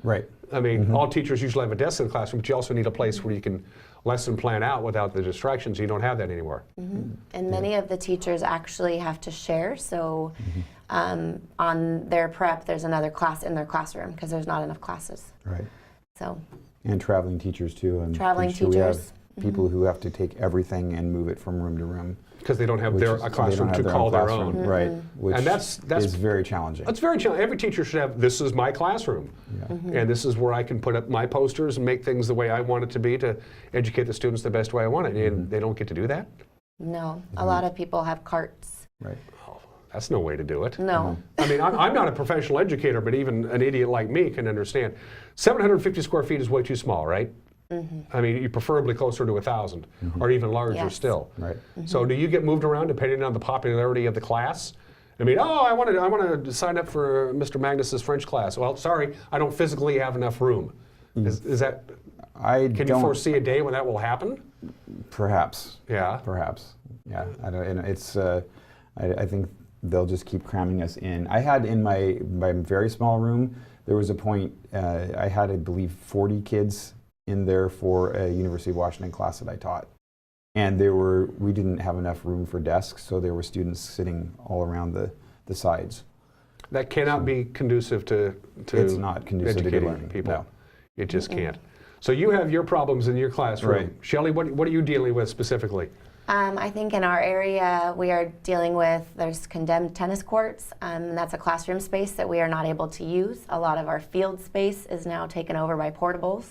Right. I mean, all teachers usually have a desk in the classroom, but you also need a place where you can lesson plan out without the distractions. You don't have that anymore. And many of the teachers actually have to share, so on their prep, there's another class in their classroom because there's not enough classes. Right. So. And traveling teachers too. And traveling teachers. We have people who have to take everything and move it from room to room. Because they don't have a classroom to call their own. Right. Which and that's is very challenging. That's very challenging. Every teacher should have, this is my classroom. And this is where I can put up my posters and make things the way I want it to be to educate the students the best way I want it. And they don't get to do that? No. A lot of people have carts. Right. That's no way to do it. No. I mean, I'm not a professional educator, but even an idiot like me can understand. 750 square feet is way too small, right? I mean, you're preferably closer to 1,000 or even larger still. Right. So do you get moved around depending on the popularity of the class? I mean, oh, I want to sign up for Mr. Magnus's French class. Well, sorry, I don't physically have enough room. Is that, can you foresee a day when that will happen? Perhaps. Yeah. Perhaps. Yeah. I don't, and it's, I think they'll just keep cramming us in. I had in my very small room, there was a point, I had, I believe, 40 kids in there for a University of Washington class that I taught. And we didn't have enough room for desks, so there were students sitting all around the sides. That cannot be conducive to it's not conducive to good educating learning. people. No. It just can't. So you have your problems in your classroom. Right. Shelley, what are you dealing with specifically? I think in our area we are dealing with, there's condemned tennis courts. That's a classroom space that we are not able to use. A lot of our field space is now taken over by portables.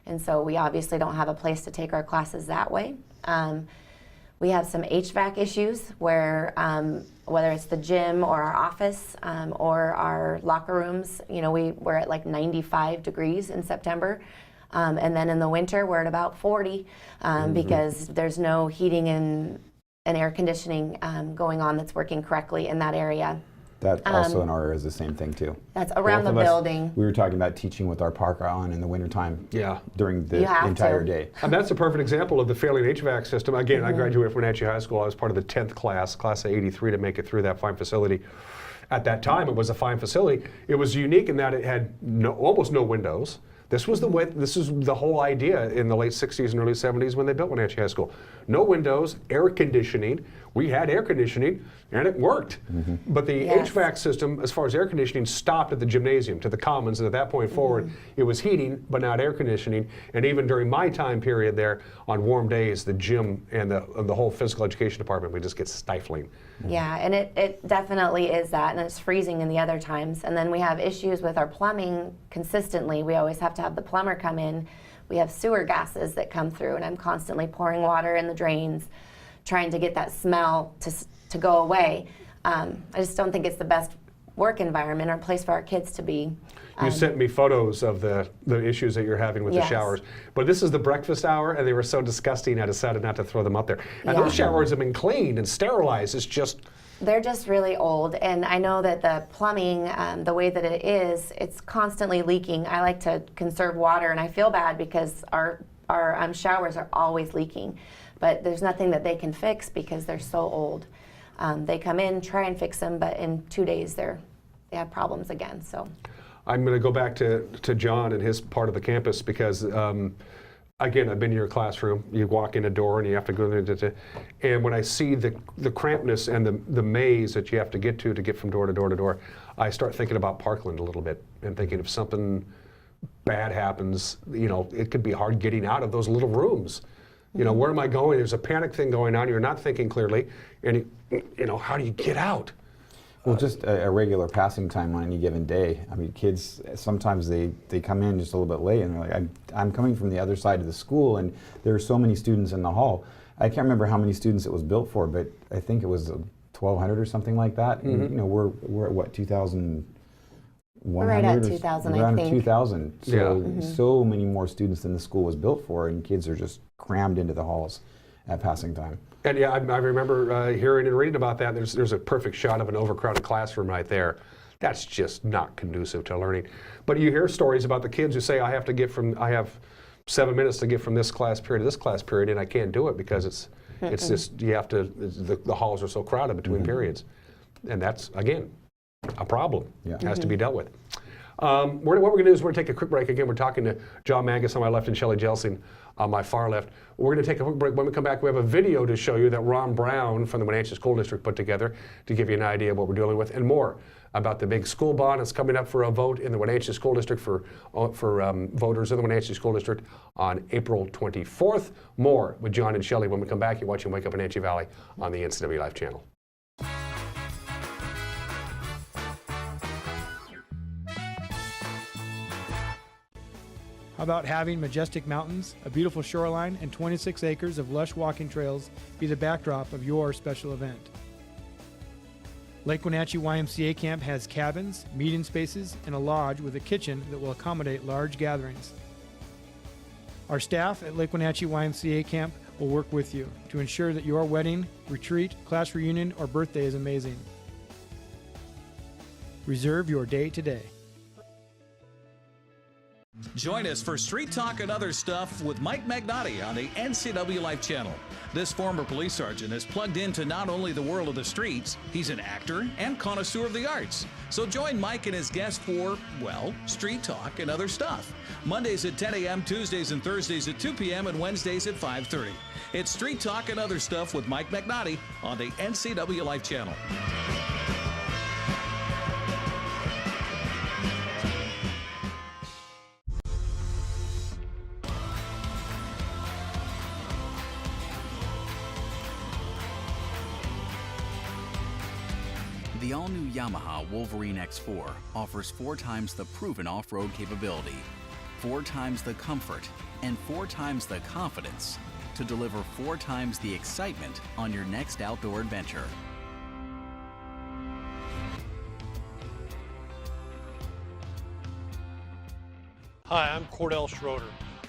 And so we obviously don't have a place to take our classes that way. We have some HVAC issues where whether it's the gym or our office or our locker rooms, we're at like 95 degrees in September. And then in the winter, we're at about 40 because there's no heating and air conditioning going on that's working correctly in that area. That also in our area is the same thing too. That's around the building. We were talking about teaching with our parka on in the wintertime during the entire day. And that's a perfect example of the failing HVAC system. Again, I graduated from Wenatchee High School. I was part of the 10th class of 83 to make it through that fine facility. At that time, it was a fine facility. It was unique in that it had almost no windows. This was the whole idea in the late 60s and early 70s when they built Wenatchee High School. No windows, air conditioning. We had air conditioning, and it worked. But the HVAC system, as far as air conditioning, stopped at the gymnasium, to the commons, and at that point forward, it was heating, but not air conditioning. And even during my time period there, on warm days, the gym and the whole physical education department would just get stifling. Yeah, and it definitely is that, and it's freezing in the other times. And then we have issues with our plumbing consistently. We always have to have the plumber come in. We have sewer gases that come through, and I'm constantly pouring water in the drains, trying to get that smell to go away. I just don't think it's the best work environment or place for our kids to be. You sent me photos of the issues that you're having with the showers. But this is the breakfast hour, and they were so disgusting, I decided not to throw them up there. And those showers have been cleaned and sterilized. It's just... They're just really old, and I know that the plumbing, the way that it is, it's constantly leaking. I like to conserve water, and I feel bad because our showers are always leaking. But there's nothing that they can fix because they're so old. They come in, try and fix them, but in 2 days they have problems again. So I'm going to go back to John and his part of the campus because, again, I've been in your classroom. You walk in a door and you have to go there. And when I see the crampedness and the maze that you have to get from door to door to door, I start thinking about Parkland a little bit and thinking if something bad happens, it could be hard getting out of those little rooms. Where am I going? There's a panic thing going on. You're not thinking clearly. And, how do you get out? Well, just a regular passing time on any given day. I mean, kids, sometimes they come in just a little bit late and they're like, I'm coming from the other side of the school and there are so many students in the hall. I can't remember how many students it was built for, but I think it was 1,200 or something like that. And, we're at what, 2,000? We're right at 2,000, I think. 2,000. So, so many more students than the school was built for, and kids are just crammed into the halls at passing time. And yeah, I remember hearing and reading about that. There's a perfect shot of an overcrowded classroom right there. That's just not conducive to learning. But you hear stories about the kids who say, I have 7 minutes to get from this class period to this class period, and I can't do it because it's just, the halls are so crowded between periods. And that's, again, a problem. It has to be dealt with. What we're going to do is we're going to take a quick break. Again, we're talking to John Mangus on my left and Shelley Jelsing on my far left. We're going to take a quick break. When we come back, we have a video to show you that Ron Brown from the Wenatchee School District put together to give you an idea of what we're dealing with and more about the big school bond that's coming up for a vote in the Wenatchee School District for voters in the Wenatchee School District on April 24th. More with John and Shelley when we come back. You're watching Wake Up Wenatchee Valley on the NCW Life channel. How about having majestic mountains, a beautiful shoreline, and 26 acres of lush walking trails be the backdrop of your special event? Lake Wenatchee YMCA Camp has cabins, meeting spaces, and a lodge with a kitchen that will accommodate large gatherings. Our staff at Lake Wenatchee YMCA Camp will work with you to ensure that your wedding, retreat, class reunion, or birthday is amazing. Reserve your day today. Join us for Street Talk and Other Stuff with Mike Magnotti on the NCW Life channel. This former police sergeant is plugged into not only the world of the streets, he's an actor and connoisseur of the arts. So join Mike and his guests for, well, Street Talk and Other Stuff. Mondays at 10 a.m., Tuesdays and Thursdays at 2 p.m., and Wednesdays at 5:30. It's Street Talk and Other Stuff with Mike Magnotti on the NCW Life channel. The all-new Yamaha Wolverine X4 offers 4 times the proven off-road capability, 4 times the comfort, and 4 times the confidence to deliver 4 times the excitement on your next outdoor adventure. Hi, I'm Cordell Schroeder,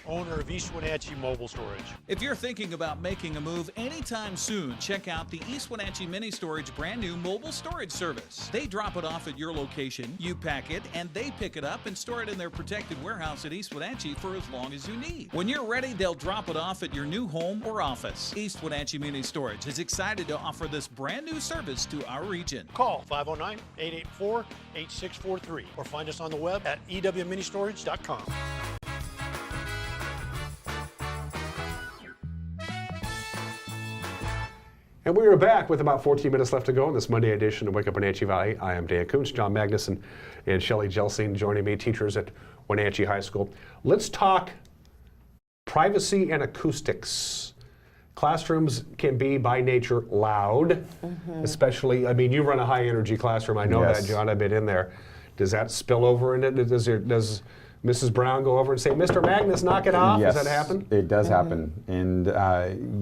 owner of East Wenatchee Mobile Storage. If you're thinking about making a move anytime soon, check out the East Wenatchee Mini Storage brand new mobile storage service. They drop it off at your location, you pack it, and they pick it up and store it in their protected warehouse at East Wenatchee for as long as you need. When you're ready, they'll drop it off at your new home or office. East Wenatchee Mini Storage is excited to offer this brand new service to our region. Call 509-884-8643 or find us on the web at ewministorage.com. And we are back with about 14 minutes left to go in this Monday edition of Wake Up Wenatchee Valley. I am Dan Kuntz, John Magnuson, and Shelley Jelsing joining me, teachers at Wenatchee High School. Let's talk privacy and acoustics. Classrooms can be by nature loud, especially, I mean, you run a high energy classroom. I know that, John, I've been in there. Does that spill over in it? Does Mrs. Brown go over and say, Mr. Magnus, knock it off? Yes, does that happen? It does happen. And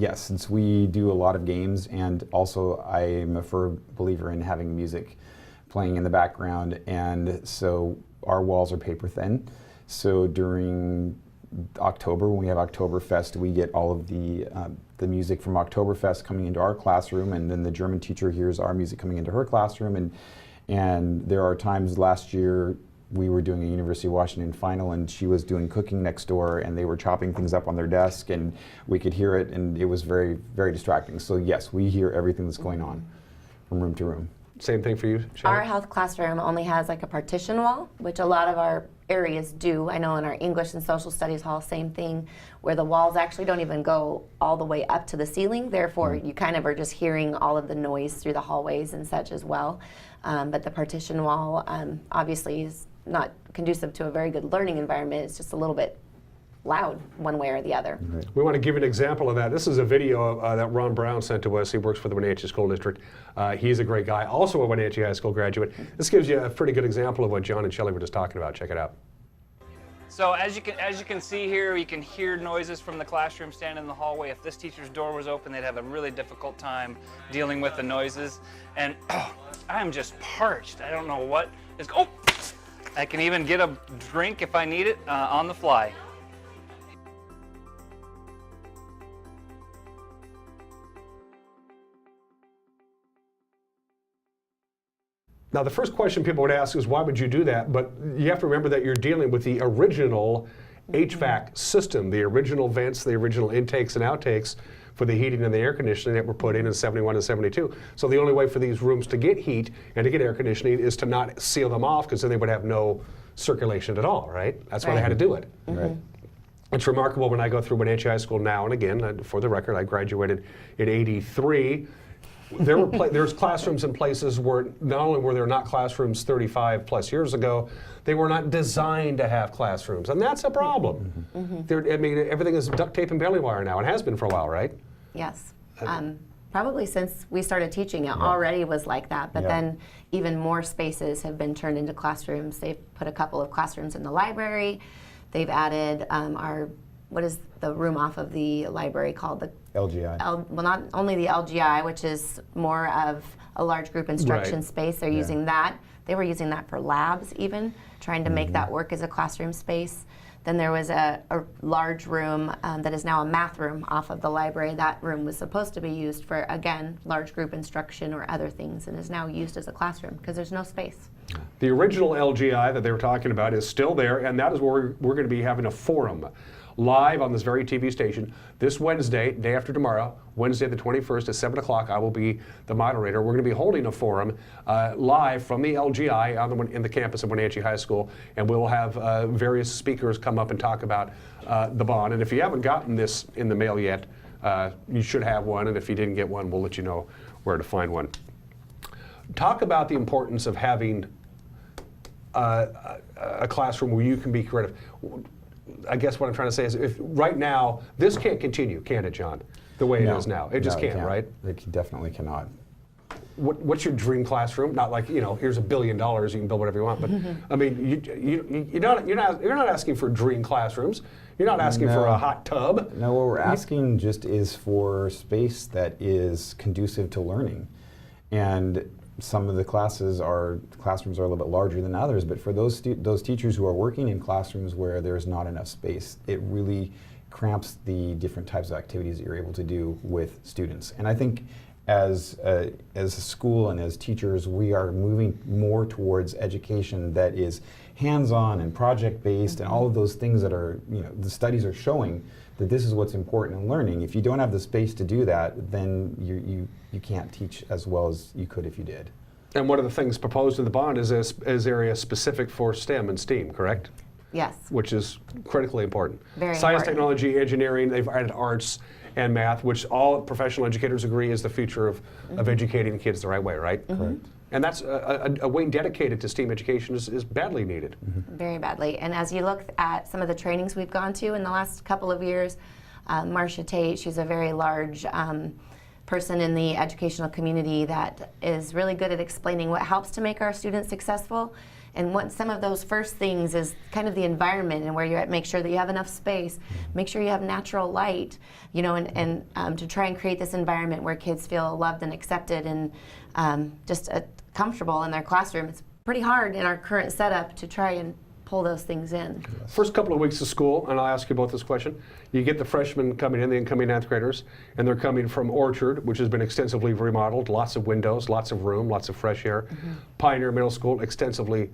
yes, since we do a lot of games, and also I'm a firm believer in having music playing in the background, and so our walls are paper thin. So during October, when we have Oktoberfest, we get all of the music from Oktoberfest coming into our classroom, and then the German teacher hears our music coming into her classroom. And there are times last year we were doing a University of Washington final, and she was doing cooking next door, and they were chopping things up on their desk, and we could hear it, and it was very, very distracting. So yes, we hear everything that's going on from room to room. Same thing for you, Shelley? Our health classroom only has like a partition wall, which a lot of our areas do. I know in our English and social studies hall, same thing, where the walls actually don't even go all the way up to the ceiling. Therefore, you kind of are just hearing all of the noise through the hallways and such as well. But the partition wall obviously is not conducive to a very good learning environment. It's just a little bit loud one way or the other. We want to give an example of that. This is a video that Ron Brown sent to us. He works for the Wenatchee School District. He's a great guy, also a Wenatchee High School graduate. This gives you a pretty good example of what John and Shelley were just talking about. Check it out. So as you can see here, you can hear noises from the classroom standing in the hallway. If this teacher's door was open, they'd have a really difficult time dealing with the noises. And I'm just parched. I don't know what is. Oh, I can even get a drink if I need it on the fly. Now, the first question people would ask is, why would you do that? But you have to remember that you're dealing with the original HVAC system, the original vents, the original intakes and outtakes for the heating and the air conditioning that were put in 71 and 72. So the only way for these rooms to get heat and to get air conditioning is to not seal them off, because then they would have no circulation at all, right? That's why they had to do it. Right. It's remarkable when I go through Wenatchee High School now and again. For the record, I graduated in '83. There's classrooms in places where not only were there not classrooms 35 plus years ago, they were not designed to have classrooms, and that's a problem. I mean, everything is duct tape and baling wire now, and has been for a while, right? Yes. Probably since we started teaching, it already was like that, but then even more spaces have been turned into classrooms. They've put a couple of classrooms in the library. They've added what is the room off of the library called? The LGI. Well, not only the LGI, which is more of a large group instruction space. They're using that. They were using that for labs even, trying to make that work as a classroom space. Then there was a large room that is now a math room off of the library. That room was supposed to be used for, again, large group instruction or other things, and is now used as a classroom because there's no space. The original LGI that they were talking about is still there, and that is where we're going to be having a forum live on this very TV station this Wednesday, day after tomorrow, Wednesday the 21st at 7 o'clock. I will be the moderator. We're going to be holding a forum live from the LGI in the campus of Wenatchee High School, and we'll have various speakers come up and talk about the bond. And if you haven't gotten this in the mail yet, you should have one, and if you didn't get one, we'll let you know where to find one. Talk about the importance of having a classroom where you can be creative. I guess what I'm trying to say is, if right now, this can't continue, can it, John? The way it is now. It just can't, right? It definitely cannot. What's your dream classroom? Not like, you know, here's $1 billion, you can build whatever you want. But I mean, you're not asking for dream classrooms. You're not asking for a hot tub. No, what we're asking just is for space that is conducive to learning. And some of the classrooms are a little bit larger than others, but for those teachers who are working in classrooms where there's not enough space, it really cramps the different types of activities that you're able to do with students. And I think as a school and as teachers, we are moving more towards education that is hands-on and project-based and all of those things that are, you know, the studies are showing that this is what's important in learning. If you don't have the space to do that, then you can't teach as well as you could if you did. And one of the things proposed in the bond is area specific for STEM and STEAM, correct? Yes. Which is critically important. Very Science, important. technology, engineering, they've added arts and math, which all professional educators agree is the future of educating kids the right way, right? Correct. And that's a wing dedicated to STEAM education is badly needed. Very badly. And as you look at some of the trainings we've gone to in the last couple of years, Marcia Tate, she's a very large person in the educational community that is really good at explaining what helps to make our students successful. And what some of those first things is kind of the environment, and where you make sure that you have enough space, make sure you have natural light, you know, and to try and create this environment where kids feel loved and accepted and just comfortable in their classroom. It's pretty hard in our current setup to try and pull those things in. First couple of weeks of school, and I'll ask you both this question, you get the freshmen coming in, the incoming 9th graders, and they're coming from Orchard, which has been extensively remodeled, lots of windows, lots of room, lots of fresh air. Pioneer Middle School, extensively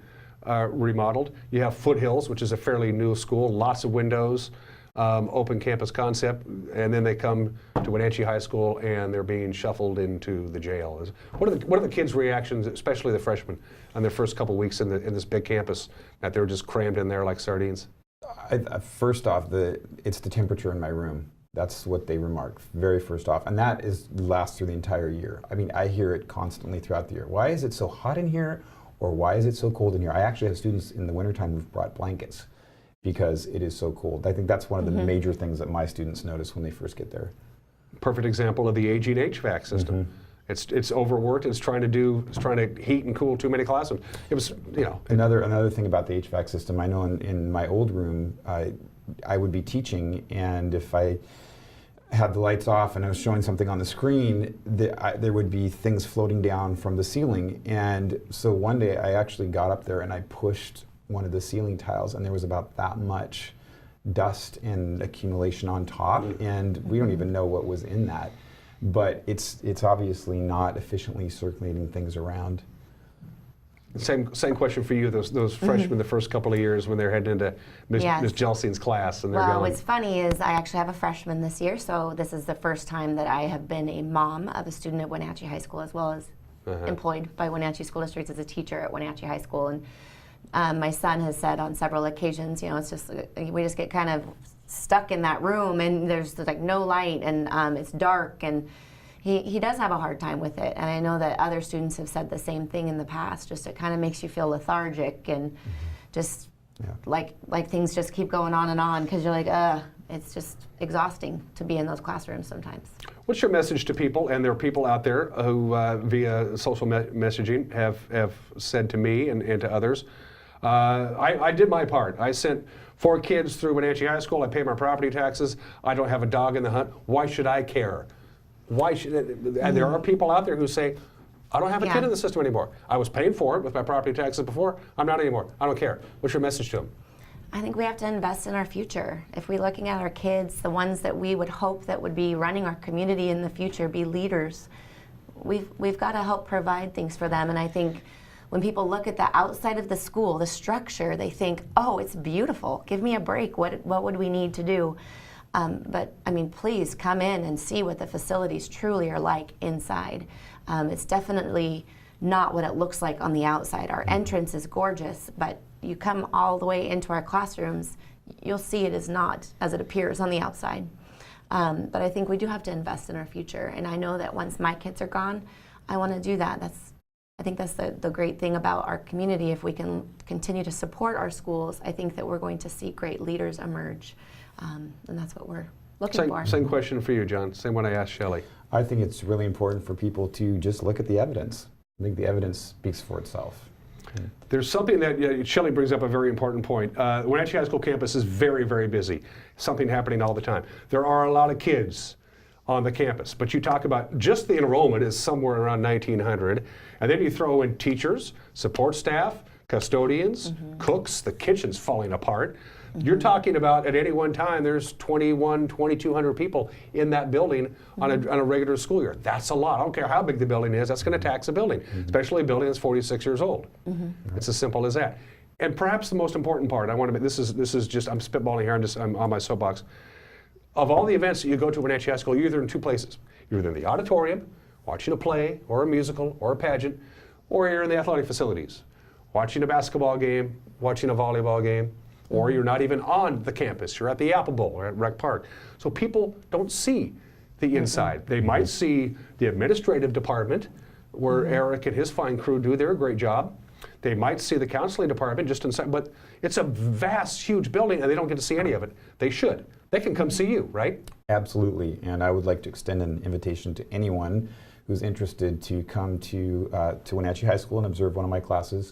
remodeled. You have Foothills, which is a fairly new school, lots of windows, open campus concept, and then they come to Wenatchee High School and they're being shuffled into the jail. What are the kids' reactions, especially the freshmen, on their first couple weeks in this big campus, that they're just crammed in there like sardines? First off, it's the temperature in my room. That's what they remark, very first off. And that lasts through the entire year. I mean, I hear it constantly throughout the year. Why is it so hot in here? Or why is it so cold in here? I actually have students in the wintertime who've brought blankets because it is so cold. I think that's one of the major things that my students notice when they first get there. Perfect example of the aging HVAC system. It's overworked. It's trying to heat and cool too many classrooms. It was, you know. Another thing about the HVAC system, I know in my old room, I would be teaching, and if I had the lights off and I was showing something on the screen, there would be things floating down from the ceiling. And so one day I actually got up there and I pushed one of the ceiling tiles, and there was about that much dust and accumulation on top, and we don't even know what was in that. But it's obviously not efficiently circulating things around. Same question for you. Those freshmen the first couple of years when they're heading into Ms. Jelsin's class and they're well, going. What's funny is I actually have a freshman this year, so this is the first time that I have been a mom of a student at Wenatchee High School, as well as employed by Wenatchee School District as a teacher at Wenatchee High School. And my son has said on several occasions, you know, it's just we just get kind of stuck in that room, and there's like no light, and it's dark, and he does have a hard time with it. And I know that other students have said the same thing in the past. Just it kind of makes you feel lethargic and just like things just keep going on and on, because you're like, it's just exhausting to be in those classrooms sometimes. What's your message to people? And there are people out there who, via social messaging, have said to me and to others, I did my part. I sent 4 kids through Wenatchee High School. I pay my property taxes. I don't have a dog in the hunt. Why should I care? Why should? And there are people out there who say, I don't have a kid in the system anymore. I was paying for it with my property taxes before. I'm not anymore. I don't care. What's your message to them? I think we have to invest in our future. If we're looking at our kids, the ones that we would hope that would be running our community in the future, be leaders, we've got to help provide things for them. And I think when people look at the outside of the school, the structure, they think, oh, it's beautiful. Give me a break. What would we need to do? But I mean, please come in and see what the facilities truly are like inside. It's definitely not what it looks like on the outside. Our entrance is gorgeous, but you come all the way into our classrooms, you'll see it is not as it appears on the outside. But I think we do have to invest in our future. And I know that once my kids are gone, I want to do that. I think that's the great thing about our community. If we can continue to support our schools, I think that we're going to see great leaders emerge. And that's what we're looking for. Same question for you, John. Same one I asked Shelley. I think it's really important for people to just look at the evidence. I think the evidence speaks for itself. There's something that Shelley brings up, a very important point. Wenatchee High School campus is very, very busy. Something happening all the time. There are a lot of kids on the campus, but you talk about just the enrollment is somewhere around 1,900, and then you throw in teachers, support staff, custodians, cooks, the kitchen's falling apart. You're talking about at any one time there's 2,200 people in that building on a regular school year. That's a lot. I don't care how big the building is, that's going to tax a building, especially a building that's 46 years old. It's as simple as that. And perhaps the most important part, I want to make, this is just, I'm spitballing here, I'm on my soapbox. Of all the events that you go to Wenatchee High School, you're either in two places. You're either in the auditorium, watching a play or a musical or a pageant, or you're in the athletic facilities, watching a basketball game, watching a volleyball game, or you're not even on the campus. You're at the Apple Bowl or at Rec Park. So people don't see the inside. They might see the administrative department where Eric and his fine crew do their great job. They might see the counseling department just inside, but it's a vast, huge building and they don't get to see any of it. They should. They can come see you, right? Absolutely, and I would like to extend an invitation to anyone who's interested to come to Wenatchee High School and observe one of my classes.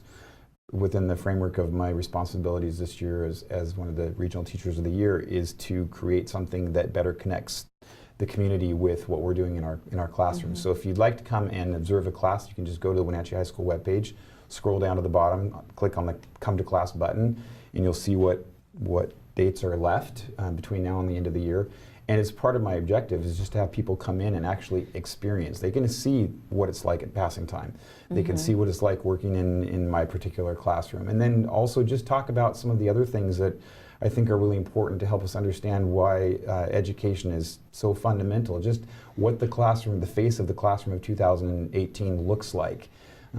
Within the framework of my responsibilities this year as one of the Regional Teachers of the Year is to create something that better connects the community with what we're doing in our classrooms. So if you'd like to come and observe a class, you can just go to the Wenatchee High School webpage, scroll down to the bottom, click on the Come to Class button, and you'll see what dates are left between now and the end of the year. And it's part of my objective is just to have people come in and actually experience. They can see what it's like at passing time. They can see what it's like working in my particular classroom. And then also just talk about some of the other things that I think are really important to help us understand why education is so fundamental. Just what the classroom, the face of the classroom of 2018 looks like.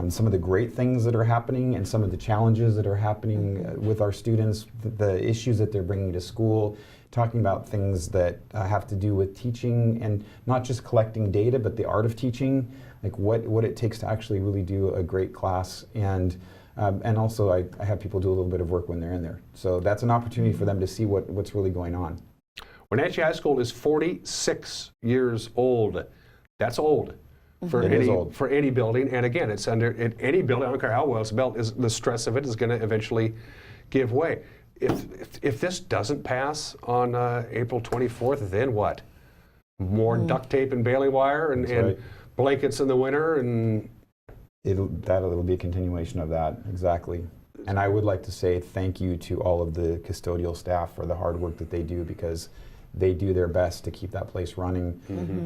Some of the great things that are happening and some of the challenges that are happening with our students, the issues that they're bringing to school, talking about things that have to do with teaching and not just collecting data, but the art of teaching, like what it takes to actually really do a great class. And also I have people do a little bit of work when they're in there. So that's an opportunity for them to see what's really going on. Wenatchee High School is 46 years old. That's old. For any building, and again, it's under any building. I don't care how well it's built. The stress of it is going to eventually give way. If this doesn't pass on April 24th, then what? More duct tape and baling wire and blankets in the winter, and it'll be a continuation of that, exactly. And I would like to say thank you to all of the custodial staff for the hard work that they do, because they do their best to keep that place running.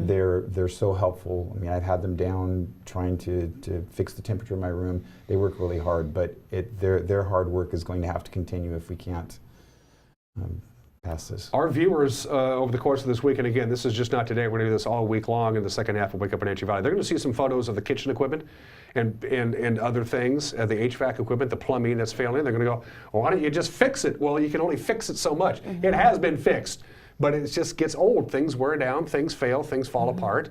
They're so helpful. I mean, I've had them down trying to fix the temperature of my room. They work really hard, but their hard work is going to have to continue if we can't pass this. Our viewers over the course of this week, and again, this is just not today, we're going to do this all week long in the second half of Wake Up Wenatchee Valley. They're going to see some photos of the kitchen equipment and other things, the HVAC equipment, the plumbing that's failing. They're going to go, well, why don't you just fix it? Well, you can only fix it so much. It has been fixed. But it just gets old. Things wear down, things fail, things fall apart,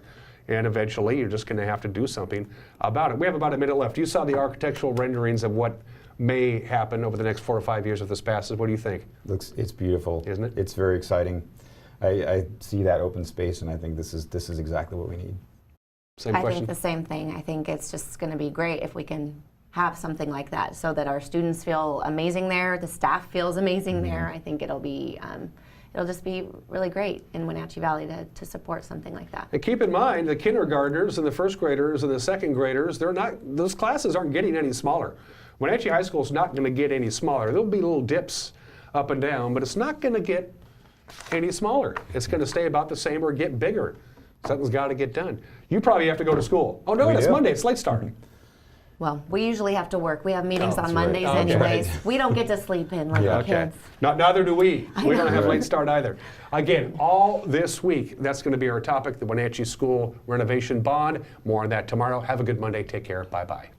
and eventually you're just going to have to do something about it. We have about a minute left. You saw the architectural renderings of what may happen over the next 4 or 5 years if this passes. What do you think? It's beautiful, isn't it? It's very exciting. I see that open space, and I think this is exactly what we need. Same question? I think the same thing. I think it's just going to be great if we can have something like that, so that our students feel amazing there, the staff feels amazing there. I think it'll just be really great in Wenatchee Valley to support something like that. And keep in mind, the kindergartners and the first graders and the second graders, those classes aren't getting any smaller. Wenatchee High School is not going to get any smaller. There'll be little dips up and down, but it's not going to get any smaller. It's going to stay about the same or get bigger. Something's got to get done. You probably have to go to school. Oh, no, it's Monday. It's late start. Well, we usually have to work. We have meetings on that's Mondays right. Okay. anyways. We don't get to sleep in like the kids. Neither do we. We don't have know. late start either. Again, all this week, that's going to be our topic, the Wenatchee School renovation bond. More on that tomorrow. Have a good Monday. Take care. Bye-bye.